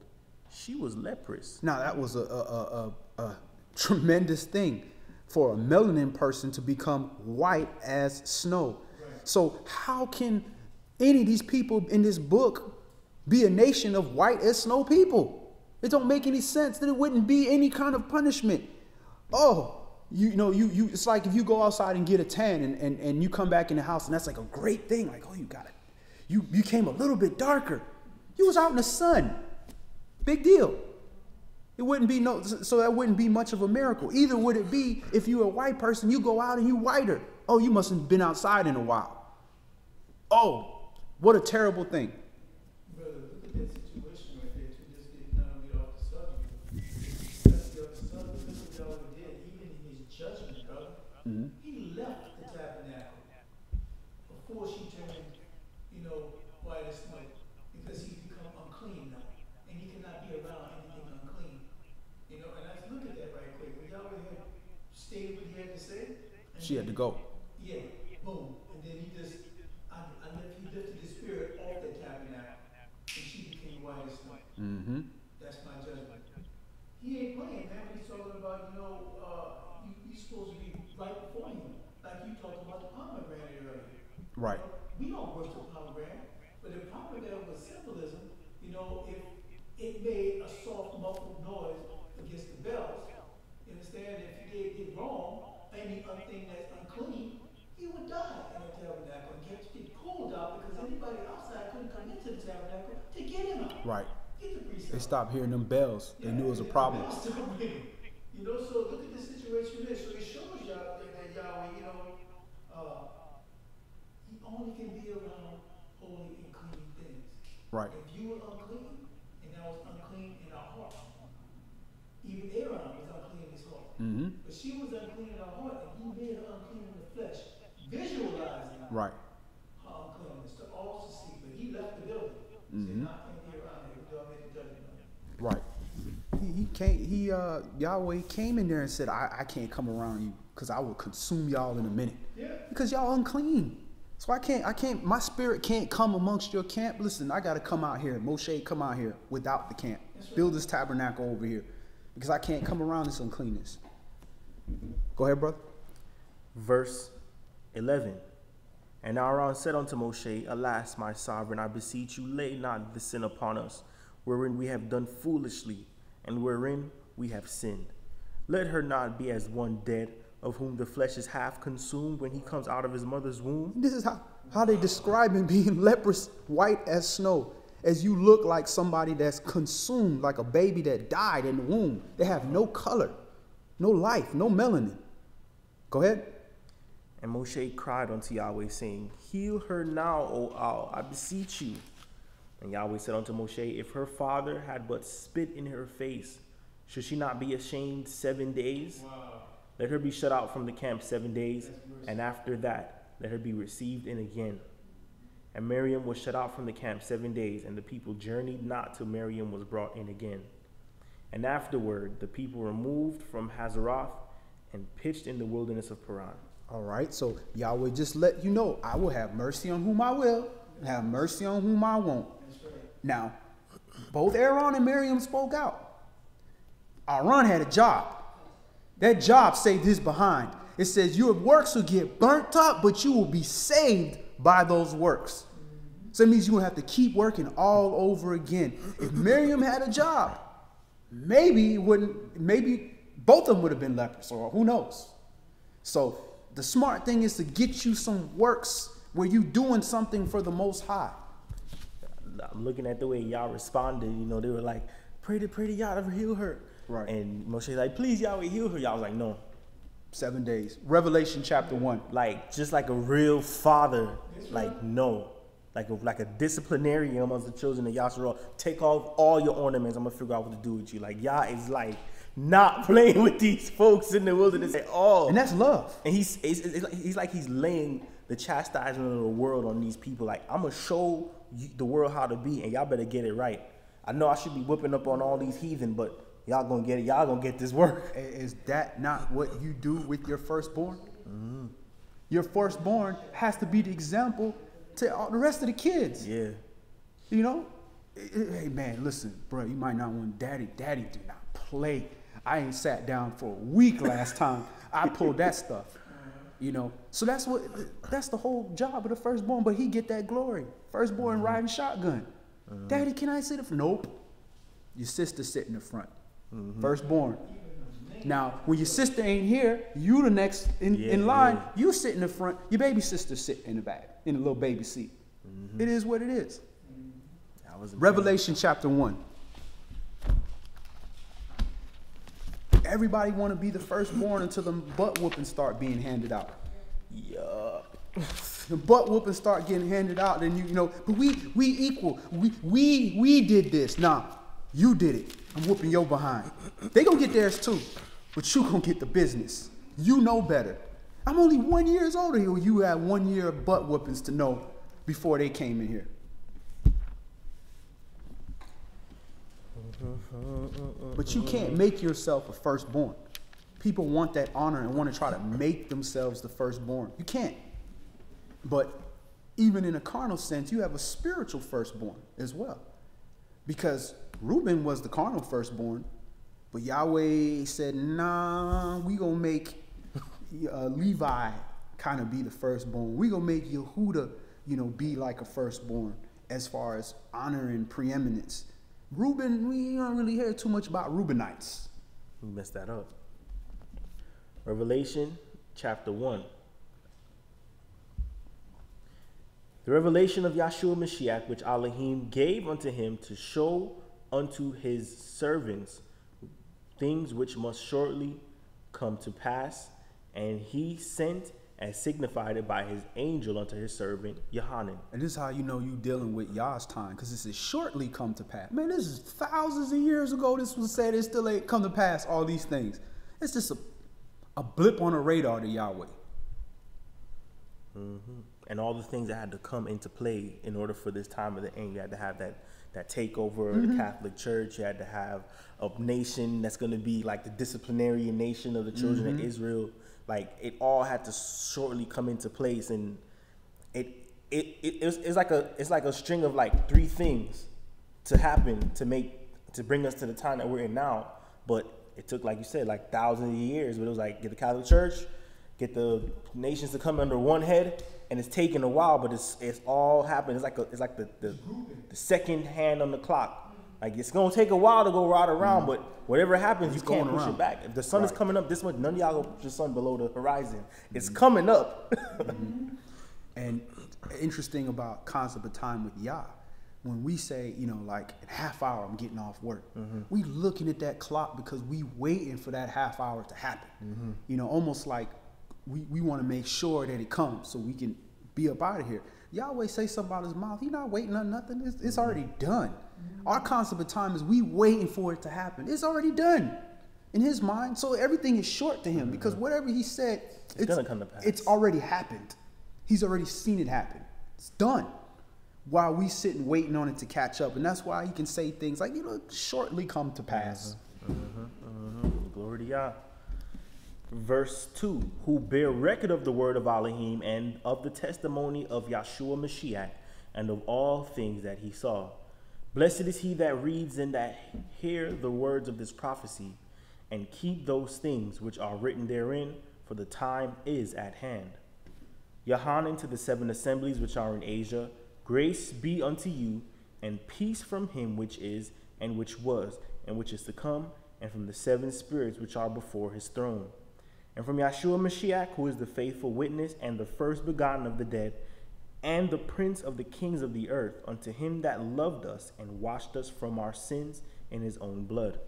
she was leprous. Now that was a tremendous thing for a melanin person to become white as snow. Right. So how can any of these people in this book be a nation of white as snow people? It don't make any sense. That it wouldn't be any kind of punishment. Oh, you it's like if you go outside and get a tan and you come back in the house and that's like a great thing. Like, oh, you got it. You came a little bit darker. You was out in the sun. Big deal. It wouldn't be so that wouldn't be much of a miracle. Either would it be if you're a white person, you go out and you whiter. Oh, you must have been outside in a while. Oh, what a terrible thing. Brother, look at that situation right there too. Just not get off the subject. Let's get off the subject. Look what Yahweh did, even in his judgment, brother. Mm-hmm. He left the tabernacle before she turned, white as snow, because he's become unclean now, and he cannot be around anything unclean. And I look at that right quick. When Yahweh had stated what he had to say, she had to go. Yeah, boom, and then he lifted the spirit off the tabernacle, and she became white as snow. Mm-hmm. That's my judgment. He ain't playing, man. He's talking about, you're supposed to be right before him, like you talked about the pomegranate earlier. Right. We don't worship pomegranate, but the pomegranate was symbolism. If it made a soft, muffled noise against the bells, you understand? If he did wrong, any thing that's unclean, he would die in the tabernacle and get pulled out because anybody outside couldn't come into the tabernacle to get him out. Right. Get the priest out. They stopped hearing them bells. They knew it was a problem. So look at the situation there. So it shows y'all that Yahweh, he only can be around holy and clean things. Right. If you were unclean, and that was unclean in our heart, even Aaron was unclean in his heart. Mm-hmm. But she was unclean in her heart, and he made her unclean in the flesh, visualizing right. her uncleanness to all to see. But he left the building. Mm-hmm. Said, "I can't be around here. Y'all make the judgment." Right. Yahweh came in there and said, I can't come around you because I will consume y'all in a minute. Yeah. Because y'all unclean. So I can't, my spirit can't come amongst your camp. Listen, I got to come out here. Moshe, come out here without the camp. Right. Build this tabernacle over here because I can't come around this uncleanness. Go ahead, brother. Verse 11. And Aaron said unto Moshe, Alas, my sovereign, I beseech you, lay not the sin upon us, wherein we have done foolishly, and wherein we have sinned. Let her not be as one dead, of whom the flesh is half consumed when he comes out of his mother's womb. This is how they describe him being leprous, white as snow, as you look like somebody that's consumed, like a baby that died in the womb. They have no color, no life, no melanin. Go ahead. And Moshe cried unto Yahweh, saying, Heal her now, O Al, I beseech you. And Yahweh said unto Moshe, If her father had but spit in her face, should she not be ashamed 7 days? Wow. Let her be shut out from the camp 7 days, and after that, let her be received in again. And Miriam was shut out from the camp 7 days, and the people journeyed not till Miriam was brought in again. And afterward, the people removed from Hazeroth and pitched in the wilderness of Paran. All right, so Yahweh just let you know, I will have mercy on whom I will, have mercy on whom I won't. Now, both Aaron and Miriam spoke out. Aaron had a job. That job saved his behind. It says your works will get burnt up, but you will be saved by those works. So it means you will have to keep working all over again. If Miriam had a job, maybe both of them would have been lepers, or who knows. So the smart thing is to get you some works where you doing something for the Most High. I'm looking at the way y'all responded. You know, they were like, pray to Yah to heal her. Right. And Moshe's like, please, Yahweh, heal her. Y'all was like, no. 7 days. Revelation chapter 1. Like, just like a real father, like, no. Like a disciplinarian amongst the children of Yasharal. Take off all your ornaments. I'm going to figure out what to do with you. Like, Yah is like not playing with these folks in the wilderness at all. And that's love. And he's like he's laying the chastisement of the world on these people. Like, I'm going to show the world how to be, and y'all better get it right. I know I should be whipping up on all these heathen, but y'all going to get it. Y'all going to get this work. Is that not what you do with your firstborn? Mm-hmm. Your firstborn has to be the example to all the rest of the kids. Yeah. You know? Hey, man, listen, bro, you might not want daddy. Daddy do not play. I ain't sat down for a week last time I pulled that stuff. You know? So that's the whole job of the firstborn, but he get that glory. Firstborn riding shotgun. Daddy, can I sit in front? Nope. Your sister sit in the front. Firstborn. Now, when your sister ain't here, you the next in line. Yeah. You sit in the front. Your baby sister sit in the back, in a little baby seat. It is what it is. Revelation chapter 1. Everybody want to be the firstborn until the butt whoopings start being handed out. Yeah. The butt whoopings start getting handed out, and you know, but we equal. We did this. Nah, you did it. I'm whooping your behind. They gonna get theirs too, but you gonna get the business. You know better. I'm only 1 year older here. You had 1 year of butt whoopings to know before they came in here. But you can't make yourself a firstborn. People want that honor and want to try to make themselves the firstborn. You can't. But even in a carnal sense, you have a spiritual firstborn as well. Because Reuben was the carnal firstborn, but Yahweh said, nah, we gonna make Levi kind of be the firstborn. We gonna make Yehuda, be like a firstborn as far as honor and preeminence. Reuben, we don't really hear too much about Reubenites. We messed that up. Revelation chapter 1. The revelation of Yahshua Mashiach, which Elohim gave unto him to show unto his servants things which must shortly come to pass, and he sent and signified it by his angel unto his servant Yohanan. And this is how you know you dealing with Yah's time, because this is shortly come to pass. Man, this is thousands of years ago this was said. It still ain't come to pass, all these things. It's just a blip on the radar to Yahweh. And all the things that had to come into play in order for this time of the end. You had to have that takeover of the Catholic Church. You had to have a nation that's going to be like the disciplinarian nation of the children of Israel. Like, it all had to shortly come into place, and it's like a string of like three things to happen to bring us to the time that we're in now. But it took, like you said, like thousands of years. But it was like, get the Catholic Church, get the nations to come under one head, and it's taken a while, but it's all happened. It's like the second hand on the clock. Like, it's gonna take a while to go right around, but whatever happens, you can't push it back. If the sun is coming up this much, none of y'all go put your sun below the horizon. It's coming up. And interesting about concept of time with Yah, when we say, like in half hour I'm getting off work, we looking at that clock because we waiting for that half hour to happen. Almost like we want to make sure that it comes so we can be up out of here. Yahweh say something about his mouth. He's not waiting on nothing. It's already done. Our concept of time is we waiting for it to happen. It's already done in his mind. So everything is short to him because whatever he said, it's gonna come to pass. It's already happened. He's already seen it happen. It's done. While we sitting waiting on it to catch up. And that's why he can say things like, shortly come to pass. Yah. Verse 2, who bear record of the word of Elohim and of the testimony of Yahshua Mashiach and of all things that he saw. Blessed is he that reads and that hear the words of this prophecy and keep those things which are written therein, for the time is at hand. Yohanan to the 7 assemblies which are in Asia, grace be unto you, and peace from him which is, and which was, and which is to come, and from the 7 spirits which are before his throne. And from Yahshua Mashiach, who is the faithful witness, and the first begotten of the dead, and the prince of the kings of the earth, unto him that loved us, and washed us from our sins in his own blood,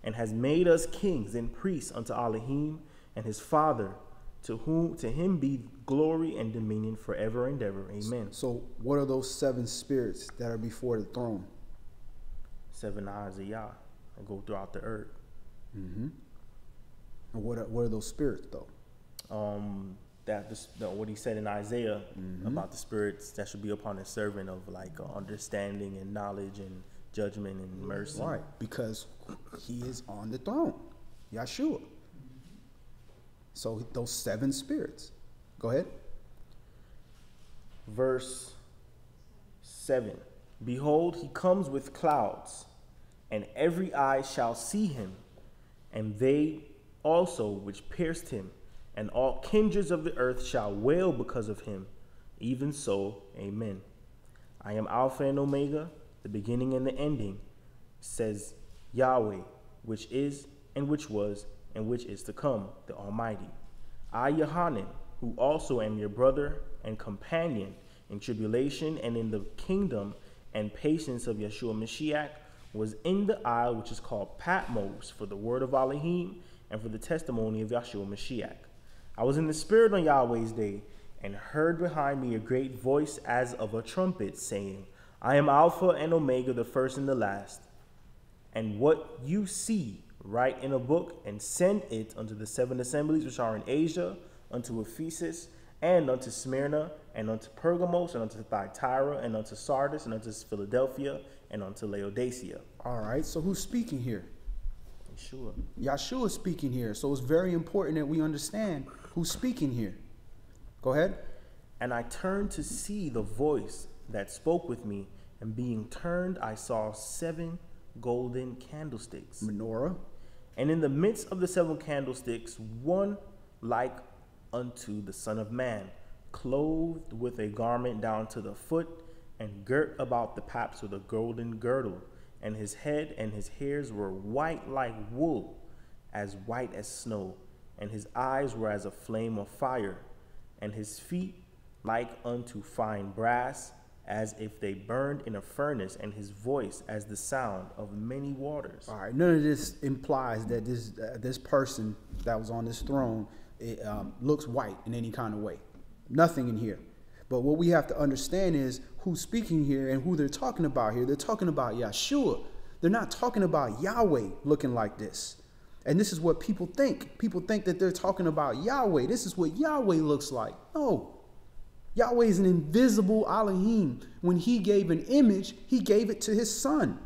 and has made us kings and priests unto Elohim and his Father, to him be glory and dominion forever and ever. Amen. So what are those 7 spirits that are before the throne? 7 eyes of Yah that go throughout the earth. Mm-hmm. And what are those spirits, though? What he said in Isaiah about the spirits that should be upon his servant of like understanding and knowledge and judgment and mercy. Right, because he is on the throne, Yahshua. So those 7 spirits. Go ahead. Verse 7. Behold, he comes with clouds, and every eye shall see him, and they also which pierced him, and all kindreds of the earth shall wail because of him. Even so, amen. I am Alpha and Omega, the beginning and the ending, says Yahweh, which is, and which was, and which is to come, the Almighty. I, Yohanan, who also am your brother and companion in tribulation and in the kingdom and patience of Yeshua Mashiach, was in the isle which is called Patmos for the word of Elohim and for the testimony of Yeshua Mashiach. I was in the spirit on Yahweh's day, and heard behind me a great voice as of a trumpet, saying, I am Alpha and Omega, the first and the last. And what you see, write in a book, and send it unto the 7 assemblies which are in Asia, unto Ephesus, and unto Smyrna, and unto Pergamos, and unto Thyatira, and unto Sardis, and unto Philadelphia, and unto Laodicea. All right, so who's speaking here? Yeshua. Yahshua is speaking here. So it's very important that we understand who's speaking here. Go ahead. And I turned to see the voice that spoke with me, and being turned, I saw 7 golden candlesticks. Menorah. And in the midst of the 7 candlesticks, one like unto the Son of Man, clothed with a garment down to the foot, and girt about the paps with a golden girdle. And his head and his hairs were white like wool, as white as snow. And his eyes were as a flame of fire, and his feet like unto fine brass, as if they burned in a furnace, and his voice as the sound of many waters. All right, none of this implies that this person that was on this throne looks white in any kind of way. Nothing in here. But what we have to understand is who's speaking here and who they're talking about here. They're talking about Yahshua. They're not talking about Yahweh looking like this. And this is what people think. People think that they're talking about Yahweh. This is what Yahweh looks like. No. Yahweh is an invisible Elohim. When he gave an image, he gave it to his son.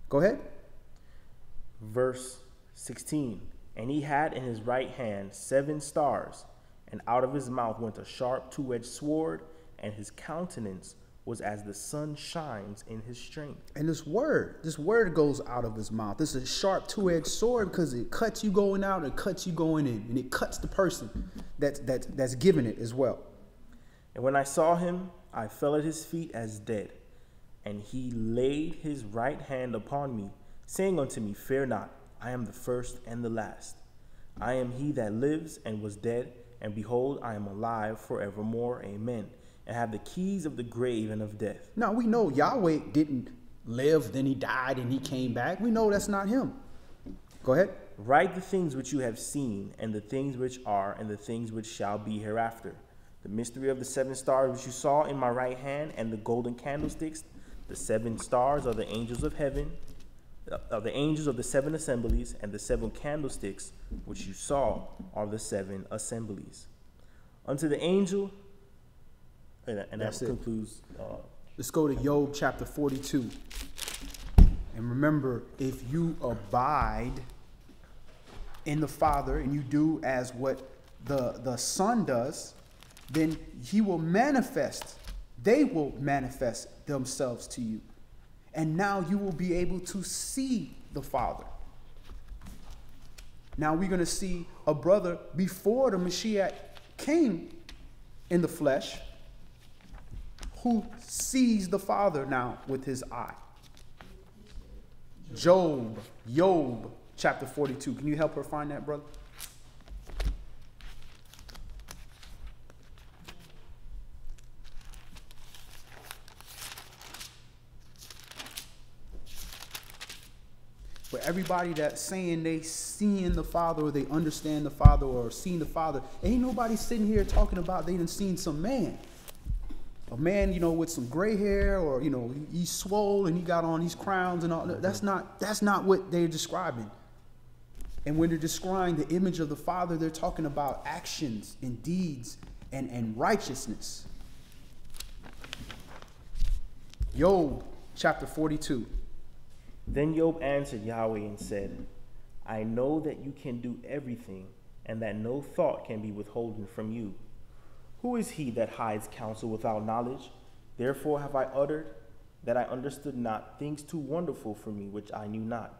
Go ahead. Verse 16. And he had in his right hand 7 stars, and out of his mouth went a sharp 2-edged sword, and his countenance was as the sun shines in his strength. And this word goes out of his mouth. This is a sharp 2-edged sword because it cuts you going out and cuts you going in, and it cuts the person that's giving it as well. And when I saw him, I fell at his feet as dead. And he laid his right hand upon me, saying unto me, Fear not, I am the first and the last. I am he that lives and was dead, and behold, I am alive forevermore. Amen. And have the keys of the grave and of death. Now, we know Yahweh didn't live, then he died, and he came back. We know that's not him. Go ahead. Write the things which you have seen, and the things which are, and the things which shall be hereafter. The mystery of the 7 stars which you saw in my right hand, and the golden candlesticks. The 7 stars are the angels of heaven, are the angels of the 7 assemblies, and the 7 candlesticks which you saw are the 7 assemblies. Unto the angel, and that concludes. Let's go to Job chapter 42. And remember, if you abide in the Father and you do as what the Son does, then he will manifest. They will manifest themselves to you. And now you will be able to see the Father. Now we're going to see a brother before the Mashiach came in the flesh who sees the Father now with his eye. Job chapter 42. Can you help her find that, brother? For everybody that's saying they seeing the Father or they understand the Father or seen the Father, ain't nobody sitting here talking about they done seen some man. A man, with some gray hair or, he's swole and he got on these crowns and all. That's not what they're describing. And when they're describing the image of the Father, they're talking about actions and deeds and righteousness. Job chapter 42. Then Job answered Yahweh and said, I know that you can do everything, and that no thought can be withholden from you. Who is he that hides counsel without knowledge? Therefore have I uttered that I understood not things too wonderful for me, which I knew not.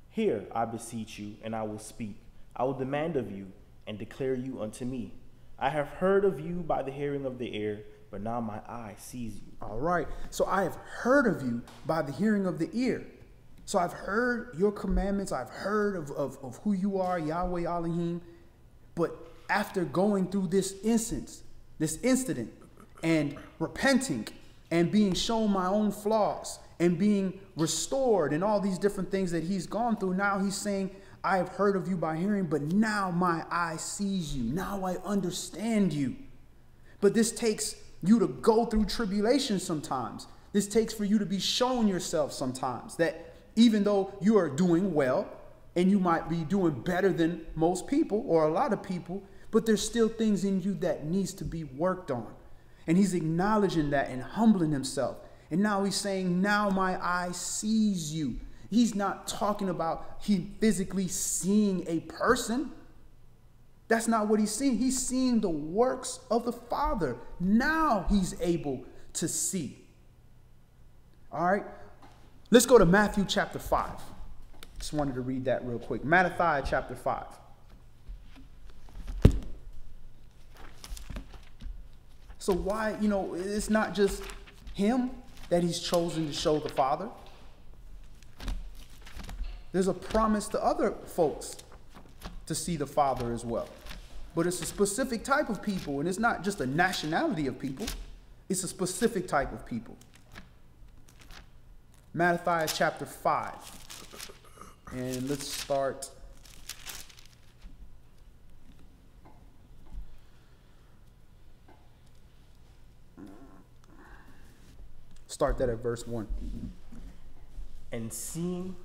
Hear, I beseech you, and I will speak. I will demand of you, and declare you unto me. I have heard of you by the hearing of the ear, but now my eye sees you. All right. So I have heard of you by the hearing of the ear. So I've heard your commandments. I've heard of who you are, Yahweh Elohim. But after going through this incident, and repenting and being shown my own flaws and being restored and all these different things that he's gone through, now he's saying, I have heard of you by hearing, but now my eye sees you. Now I understand you. But this takes you to go through tribulation sometimes. This takes for you to be shown yourself sometimes that even though you are doing well and you might be doing better than most people or a lot of people, but there's still things in you that needs to be worked on. And he's acknowledging that and humbling himself. And now he's saying, now my eye sees you. He's not talking about he physically seeing a person. That's not what he's seeing. He's seeing the works of the Father. Now he's able to see. All right. Let's go to Matthew chapter 5. Just wanted to read that real quick. Matthew chapter 5. So why, it's not just him that he's chosen to show the Father. There's a promise to other folks to see the Father as well. But it's a specific type of people, and it's not just a nationality of people. It's a specific type of people. Matthew chapter 5. And let's start. Start that at verse 1. And seeing,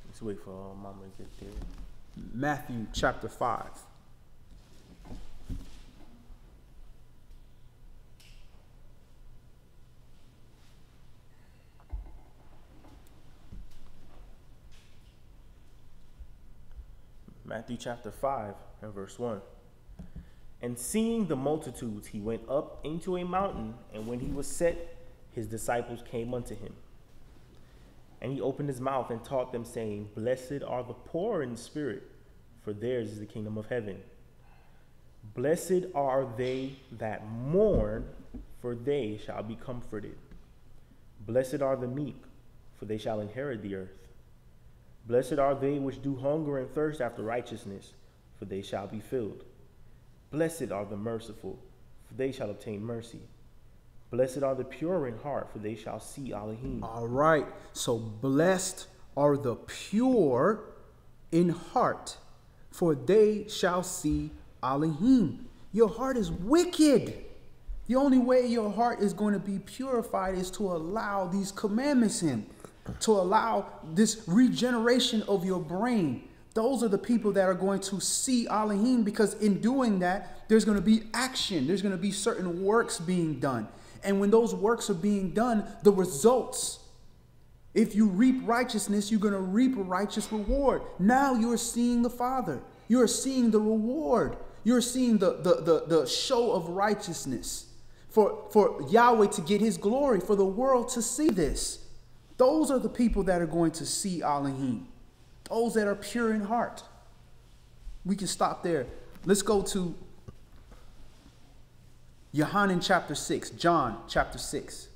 let's wait for Mama to get there. Matthew chapter 5. Matthew chapter 5 and verse 1. And seeing the multitudes, he went up into a mountain, and when he was set, his disciples came unto him. And he opened his mouth and taught them, saying, Blessed are the poor in spirit, for theirs is the kingdom of heaven. Blessed are they that mourn, for they shall be comforted. Blessed are the meek, for they shall inherit the earth. Blessed are they which do hunger and thirst after righteousness, for they shall be filled. Blessed are the merciful, for they shall obtain mercy. Blessed are the pure in heart, for they shall see Elohim. All right. So blessed are the pure in heart, for they shall see Elohim. Your heart is wicked. The only way your heart is going to be purified is to allow these commandments in, to allow this regeneration of your brain. Those are the people that are going to see Elohim, because in doing that, there's going to be action. There's going to be certain works being done. And when those works are being done, the results If you reap righteousness, you're going to reap a righteous reward. Now you're seeing the Father. You're seeing the reward. You're seeing the show of righteousness for Yahweh to get his glory, for the world to see this. Those are the people that are going to see Elohim. Those that are pure in heart. We can stop there. Let's go to Yohanan chapter 6. John chapter 6.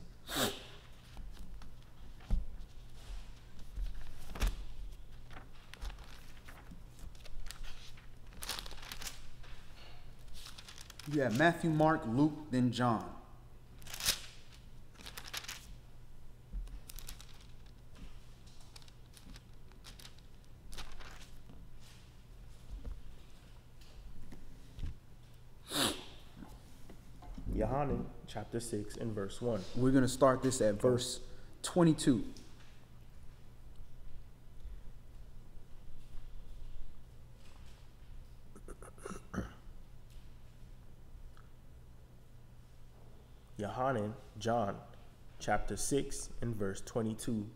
You have Matthew, Mark, Luke, then John. Yohanan chapter 6 and verse 1. We're going to start this at verse 22. Yohanan, John, chapter 6 and verse 22.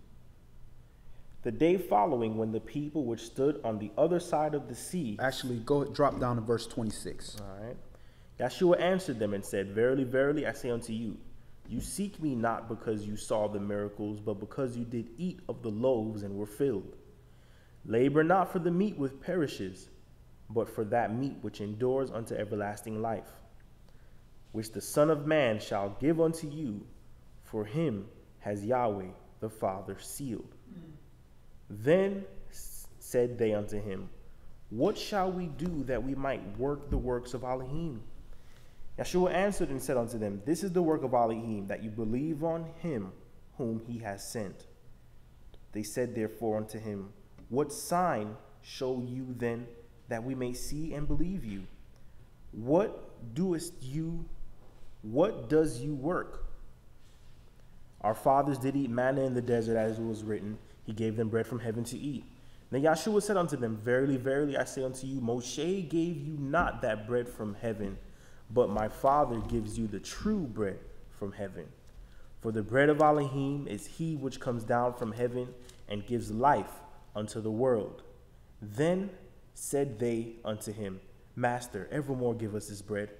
The day following, when the people which stood on the other side of the sea... Actually, drop down to verse 26. All right. Yeshua answered them and said, Verily, verily, I say unto you, you seek me not because you saw the miracles, but because you did eat of the loaves and were filled. Labor not for the meat which perishes, but for that meat which endures unto everlasting life, which the Son of Man shall give unto you, for him has Yahweh the Father sealed. Then said they unto him, What shall we do that we might work the works of Elohim? Yeshua answered and said unto them, This is the work of Elohim, that you believe on him whom he has sent. They said therefore unto him, What sign show you then, that we may see and believe you? What does you work? Our fathers did eat manna in the desert, as it was written, he gave them bread from heaven to eat. Then Yeshua said unto them, Verily, verily, I say unto you, Moshe gave you not that bread from heaven, but my Father gives you the true bread from heaven. For the bread of Elohim is he which comes down from heaven and gives life unto the world. Then said they unto him, Master, evermore give us this bread.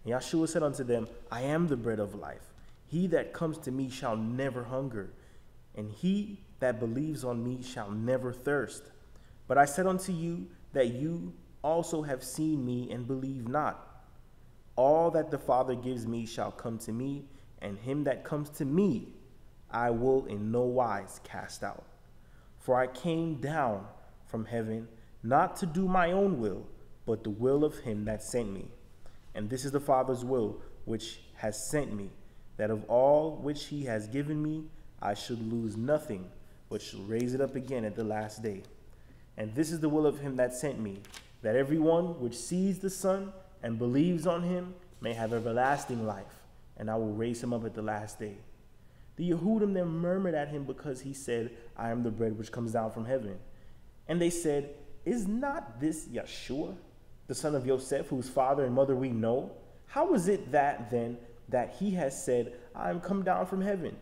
And Yeshua said unto them, I am the bread of life. He that comes to me shall never hunger, and he that believes on me shall never thirst. But I said unto you that you also have seen me and believe not. All that the Father gives me shall come to me, and him that comes to me I will in no wise cast out. For I came down from heaven not to do my own will, but the will of him that sent me. And this is the Father's will which has sent me, that of all which he has given me I should lose nothing, but shall raise it up again at the last day. And this is the will of him that sent me, that every one which sees the Son and believes on him may have everlasting life, and I will raise him up at the last day. The Yehudim then murmured at him because he said, I am the bread which comes down from heaven. And they said, Is not this Yeshua, the son of Yosef, whose father and mother we know? How is it that then that he has said, I am come down from heaven?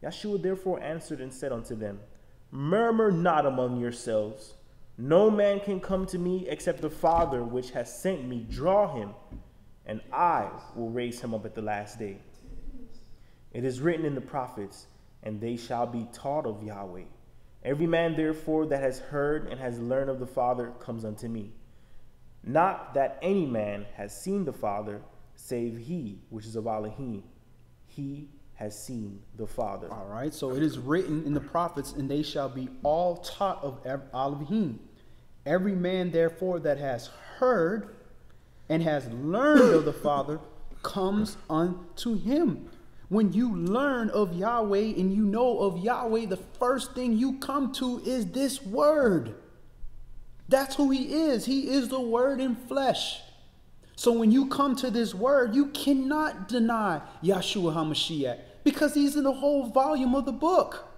Yeshua therefore answered and said unto them, Murmur not among yourselves. No man can come to me except the Father which has sent me draw him, and I will raise him up at the last day. It is written in the prophets, and they shall be taught of Yahweh. Every man therefore that has heard and has learned of the Father comes unto me. Not that any man has seen the Father, save he which is of Elohim. He has seen the Father. All right, so it is written in the prophets, and they shall be all taught of Elohim. Every man, therefore, that has heard and has learned of the Father comes unto him. When you learn of Yahweh and you know of Yahweh, the first thing you come to is this word. That's who he is. He is the word in flesh. So when you come to this word, you cannot deny Yeshua HaMashiach, because he's in the whole volume of the book.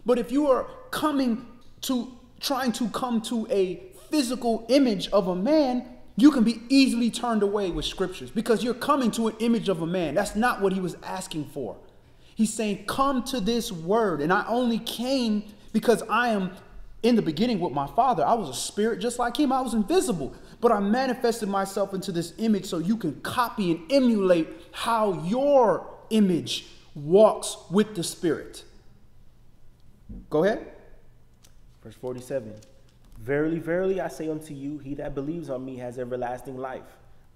But if you are trying to come to a physical image of a man, you can be easily turned away with scriptures, because you're coming to an image of a man. That's not what he was asking for. He's saying, come to this word. And I only came because I am in the beginning with my Father. I was a spirit just like him. I was invisible. But I manifested myself into this image so you can copy and emulate how your image walks with the Spirit. Go ahead. Verse 47. Verily, verily, I say unto you, he that believes on me has everlasting life.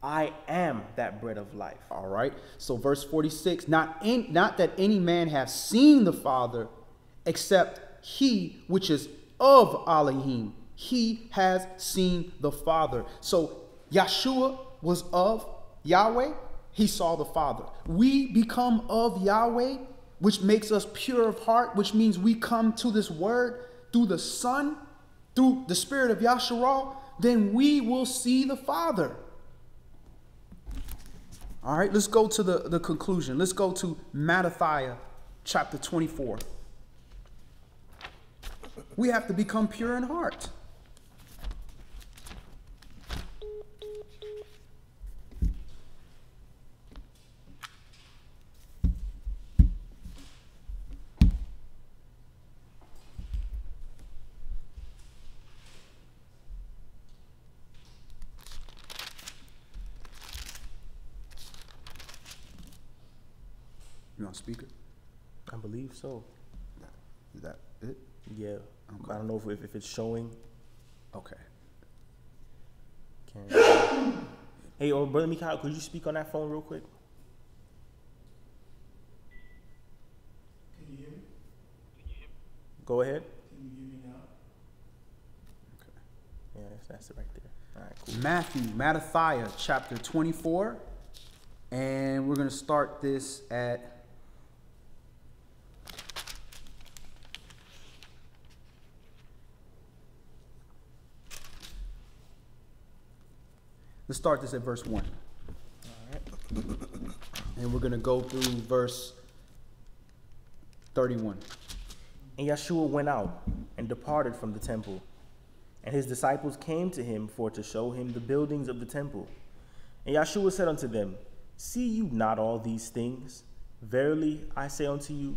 I am that bread of life. All right. So verse 46, not that any man have seen the Father, except he which is of Elohim. He has seen the Father. So Yeshua was of Yahweh. He saw the Father. We become of Yahweh, which makes us pure of heart, which means we come to this word through the Son, through the Spirit of Yahshua, then we will see the Father. All right, let's go to the conclusion. Let's go to Matthew chapter 24. We have to become pure in heart. You on speaker? I believe so. Is that it? Yeah. Okay. I don't know if it's showing. Okay. Hey, Brother Mikhail, could you speak on that phone real quick? Can you hear me? Go ahead. Can you hear me now? Yeah, that's it right there. All right, cool. Matthew chapter 24. And we're going to start this at let's start this at verse 1. All right. And we're going to go through verse 31. And Yeshua went out and departed from the temple. And his disciples came to him for to show him the buildings of the temple. And Yeshua said unto them, See you not all these things? Verily I say unto you,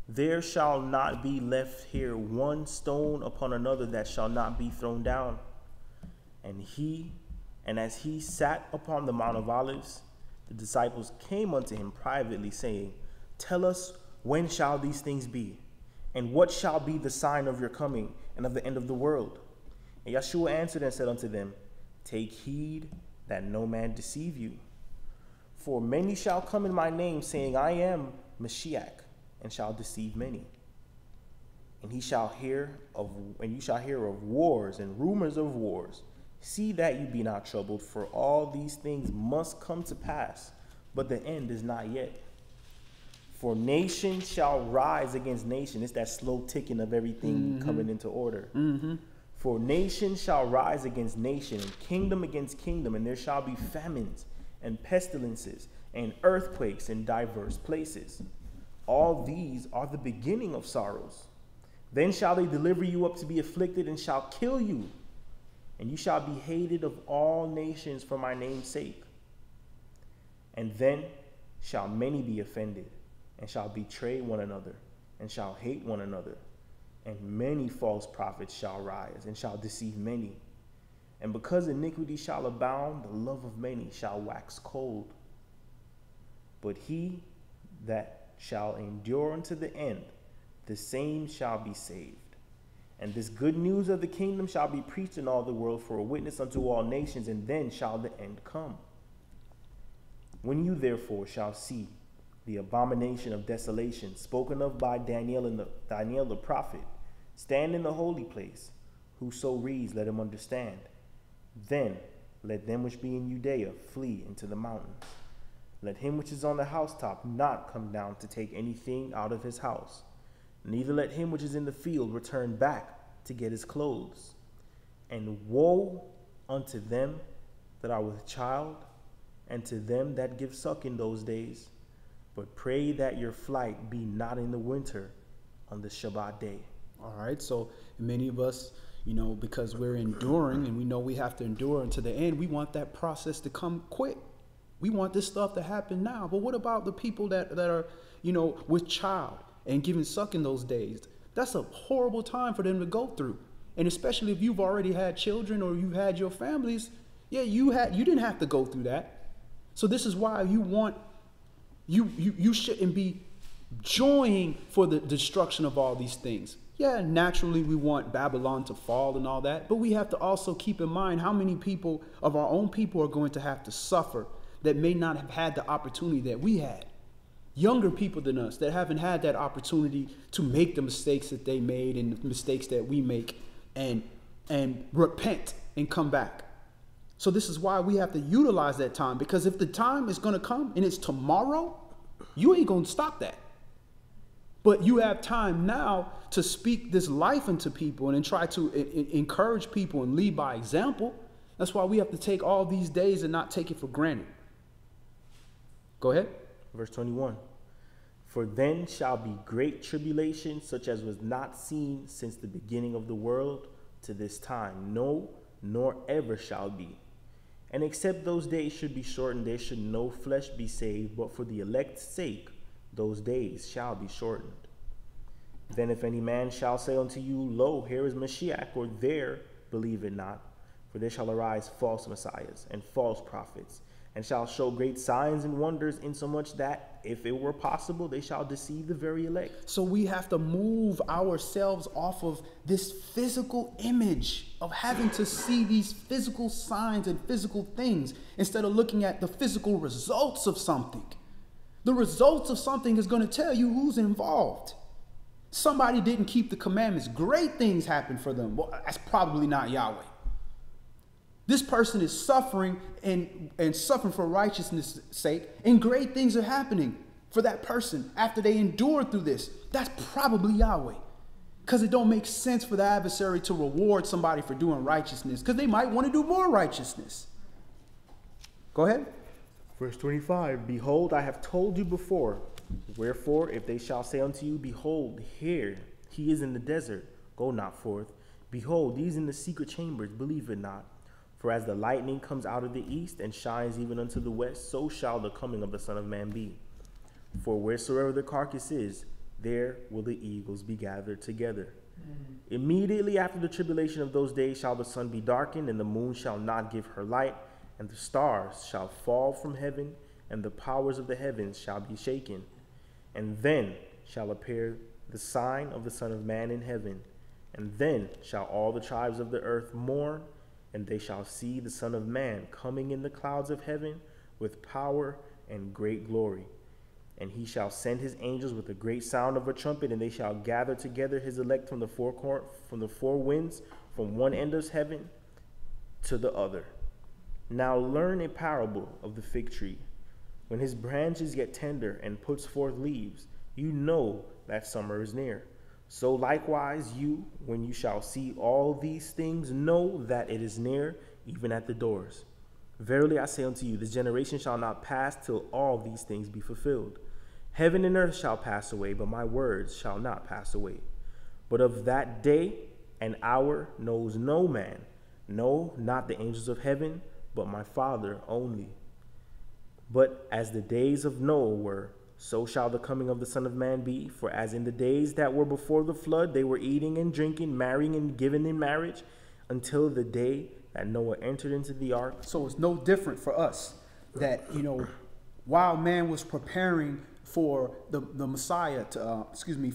there shall not be left here one stone upon another that shall not be thrown down. And as he sat upon the Mount of Olives, the disciples came unto him privately, saying, Tell us, when shall these things be? And what shall be the sign of your coming and of the end of the world? And Yeshua answered and said unto them, Take heed that no man deceive you. For many shall come in my name, saying, I am Mashiach, and shall deceive many. And you shall hear of wars and rumors of wars. See that you be not troubled, for all these things must come to pass, but the end is not yet. For nation shall rise against nation. It's that slow ticking of everything coming into order. For nation shall rise against nation, and kingdom against kingdom, and there shall be famines and pestilences and earthquakes in diverse places. All these are the beginning of sorrows. Then shall they deliver you up to be afflicted, and shall kill you. And you shall be hated of all nations for my name's sake. And then shall many be offended, and shall betray one another, and shall hate one another. And many false prophets shall rise, and shall deceive many. And because iniquity shall abound, the love of many shall wax cold. But he that shall endure unto the end, the same shall be saved. And this good news of the kingdom shall be preached in all the world for a witness unto all nations, and then shall the end come. When you therefore shall see the abomination of desolation spoken of by Daniel the prophet stand in the holy place, whoso reads, let him understand. Then let them which be in Judea flee into the mountains. Let him which is on the housetop not come down to take anything out of his house. Neither let him which is in the field return back to get his clothes. And woe unto them that are with child, and to them that give suck in those days. But pray that your flight be not in the winter on the Shabbat day. All right, so many of us, because we're enduring and we know we have to endure until the end, we want that process to come quick. We want this stuff to happen now. But what about the people that are with child and giving suck in those days. That's a horrible time for them to go through. And especially if you've already had children or you've had your families, you didn't have to go through that. So this is why you shouldn't be joying for the destruction of all these things. Yeah, naturally we want Babylon to fall and all that, but we have to also keep in mind how many people of our own people are going to have to suffer that may not have had the opportunity that we had. Younger people than us that haven't had that opportunity to make the mistakes that they made and the mistakes that we make and repent and come back. So this is why we have to utilize that time, because if the time is going to come and it's tomorrow, you ain't going to stop that. But you have time now to speak this life into people and then try to encourage people and lead by example. That's why we have to take all these days and not take it for granted. Go ahead. Verse 21. For then shall be great tribulation, such as was not seen since the beginning of the world to this time, no, nor ever shall be. And except those days should be shortened, there should no flesh be saved, but for the elect's sake those days shall be shortened. Then if any man shall say unto you, Lo, here is Mashiach, or there, believe it not. For there shall arise false messiahs and false prophets, and shall show great signs and wonders, insomuch that, if it were possible, they shall deceive the very elect. So we have to move ourselves off of this physical image of having to see these physical signs and physical things instead of looking at the physical results of something. The results of something is going to tell you who's involved. Somebody didn't keep the commandments. Great things happen for them. Well, that's probably not Yahweh. This person is suffering and suffering for righteousness' sake, and great things are happening for that person after they endured through this. That's probably Yahweh. Because it don't make sense for the adversary to reward somebody for doing righteousness, because they might want to do more righteousness. Go ahead. Verse 25, Behold, I have told you before. Wherefore, if they shall say unto you, Behold, here he is in the desert, go not forth. Behold, he is in the secret chambers, believe it not. For as the lightning comes out of the east and shines even unto the west, so shall the coming of the Son of Man be. For wheresoever the carcass is, there will the eagles be gathered together. Immediately after the tribulation of those days shall the sun be darkened, and the moon shall not give her light, and the stars shall fall from heaven, and the powers of the heavens shall be shaken. And then shall appear the sign of the Son of Man in heaven. And then shall all the tribes of the earth mourn, and they shall see the Son of Man coming in the clouds of heaven with power and great glory. And he shall send his angels with a great sound of a trumpet, and they shall gather together his elect from the four winds, from one end of heaven to the other. Now learn a parable of the fig tree. When his branches get tender and puts forth leaves, you know that summer is near. So likewise you, when you shall see all these things, know that it is near, even at the doors. Verily I say unto you, this generation shall not pass till all these things be fulfilled. Heaven and earth shall pass away, but my words shall not pass away. But of that day and hour knows no man, no, not the angels of heaven, but my Father only. But as the days of Noah were, so shall the coming of the Son of Man be. For as in the days that were before the flood, they were eating and drinking, marrying and giving in marriage, until the day that Noah entered into the ark. So it's no different for us that, while man was preparing for the Messiah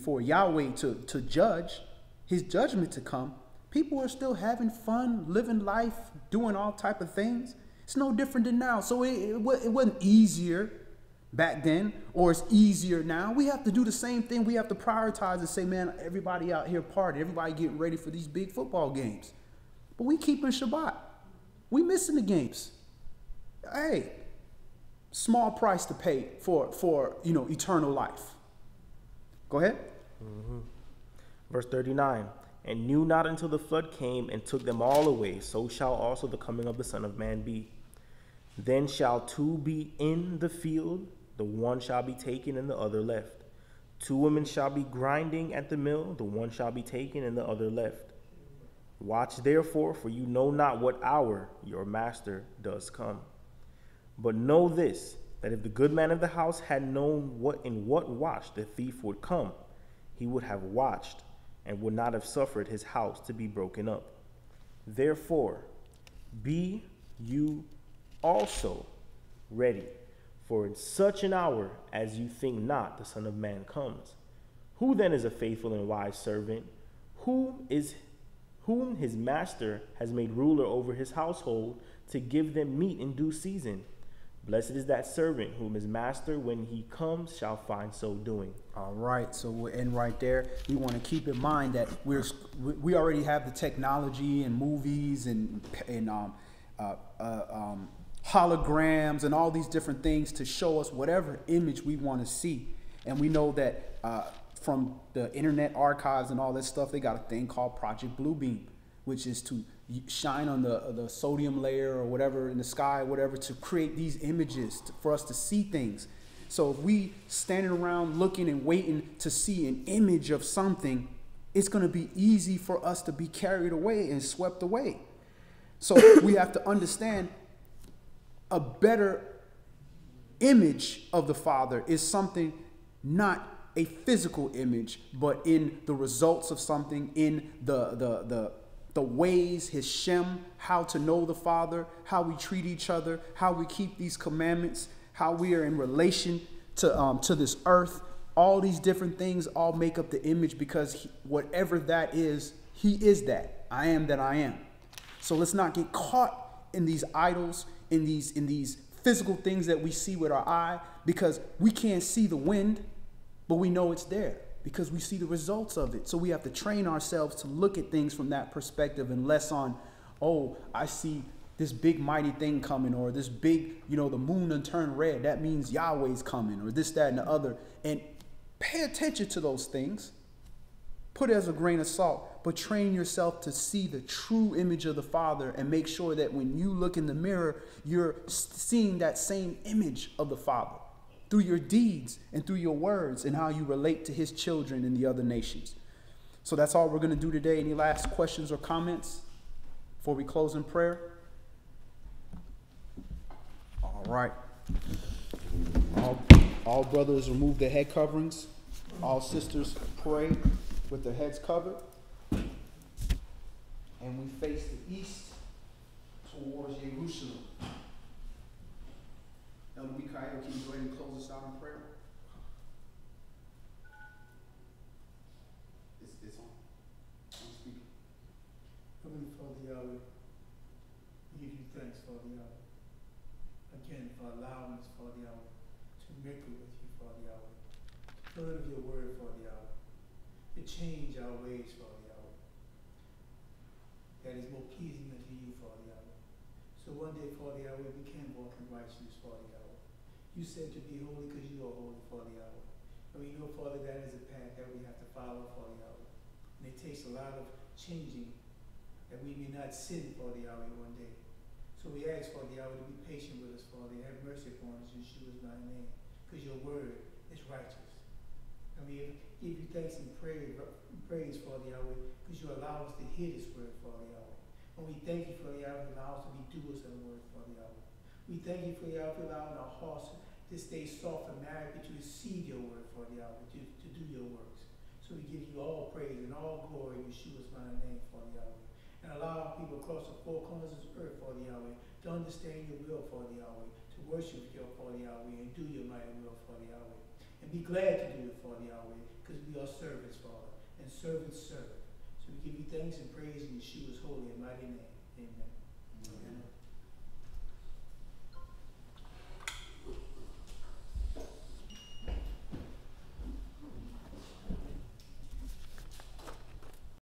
for Yahweh to judge, his judgment to come, people are still having fun, living life, doing all type of things. It's no different than now. So it wasn't easier back then, or it's easier now. We have to do the same thing. We have to prioritize and say, man, everybody out here partying, everybody getting ready for these big football games. But we keeping Shabbat. We missing the games. Hey, small price to pay for eternal life. Go ahead. Verse 39, and knew not until the flood came and took them all away, so shall also the coming of the Son of Man be. Then shall two be in the field, the one shall be taken and the other left. Two women shall be grinding at the mill, the one shall be taken and the other left. Watch therefore, for you know not what hour your master does come. But know this, that if the good man of the house had known in what watch the thief would come, he would have watched and would not have suffered his house to be broken up. Therefore, be you also ready, for in such an hour as you think not, the Son of Man comes. Who then is a faithful and wise servant, whom his master has made ruler over his household, to give them meat in due season? Blessed is that servant whom his master, when he comes, shall find so doing. All right, so we'll end right there. We want to keep in mind that we already have the technology and movies and holograms and all these different things to show us whatever image we want to see. And we know that from the Internet archives and all that stuff, they got a thing called Project Bluebeam, which is to shine on the sodium layer or whatever in the sky, whatever, to create these images for us to see things. So if we standing around looking and waiting to see an image of something, it's going to be easy for us to be carried away and swept away. So we have to understand a better image of the Father is something, not a physical image, but in the results of something, in the ways, his Shem, how to know the Father, how we treat each other, how we keep these commandments, how we are in relation to this earth. All these different things all make up the image, because whatever that is, he is that. I am that I am. So let's not get caught in these idols, in these physical things that we see with our eye, because we can't see the wind, but we know it's there because we see the results of it. So we have to train ourselves to look at things from that perspective, and less on, oh, I see this big mighty thing coming, or this big, the moon done turned red, that means Yahweh's coming, or this, that, and the other. And pay attention to those things. Put it as a grain of salt, but train yourself to see the true image of the Father, and make sure that when you look in the mirror, you're seeing that same image of the Father through your deeds and through your words and how you relate to his children in the other nations. So that's all we're going to do today. Any last questions or comments before we close in prayer? All right. All brothers remove their head coverings. All sisters pray with their heads covered. And we face the east towards Jerusalem. Elder Mikael, can you go ahead and close us out in prayer? It's on. I'm speaking. Heavenly Father Yahweh, we give you thanks, Father Yahweh, again for allowing us, Father Yahweh, to mingle with you, Father Yahweh, to learn of your word, Father Yahweh, to change our ways, Father Yahweh, that is more pleasing unto you, Father Yahweh. So one day, Father Yahweh, we can walk in righteousness, Father Yahweh. You said to be holy because you are holy, Father Yahweh. And we know, Father, that is a path that we have to follow, Father Yahweh. And it takes a lot of changing, that we may not sin, Father Yahweh, one day. So we ask, Father Yahweh, to be patient with us, Father. Have mercy upon us in Yeshua's mighty name, because your word is righteous. And we give you thanks and praise, Father Yahweh, because you allow us to hear this word, Father Yahweh. And we thank you, Father Yahweh, for allowing us to be doers of the word, Father Yahweh. We thank you, Father Yahweh, for allowing our hearts to stay soft and married, to receive your word, Father Yahweh, to do your works. So we give you all praise and all glory in Yeshua's mighty name, Father Yahweh. And allow people across the four corners of the earth, Father Yahweh, to understand your will, Father Yahweh, to worship your Father Yahweh, and do your mighty will, Father Yahweh. And be glad to do it, Father Yahweh, because we are servants, Father, and servants serve. So we give you thanks and praise in Yeshua's holy and mighty name. Amen.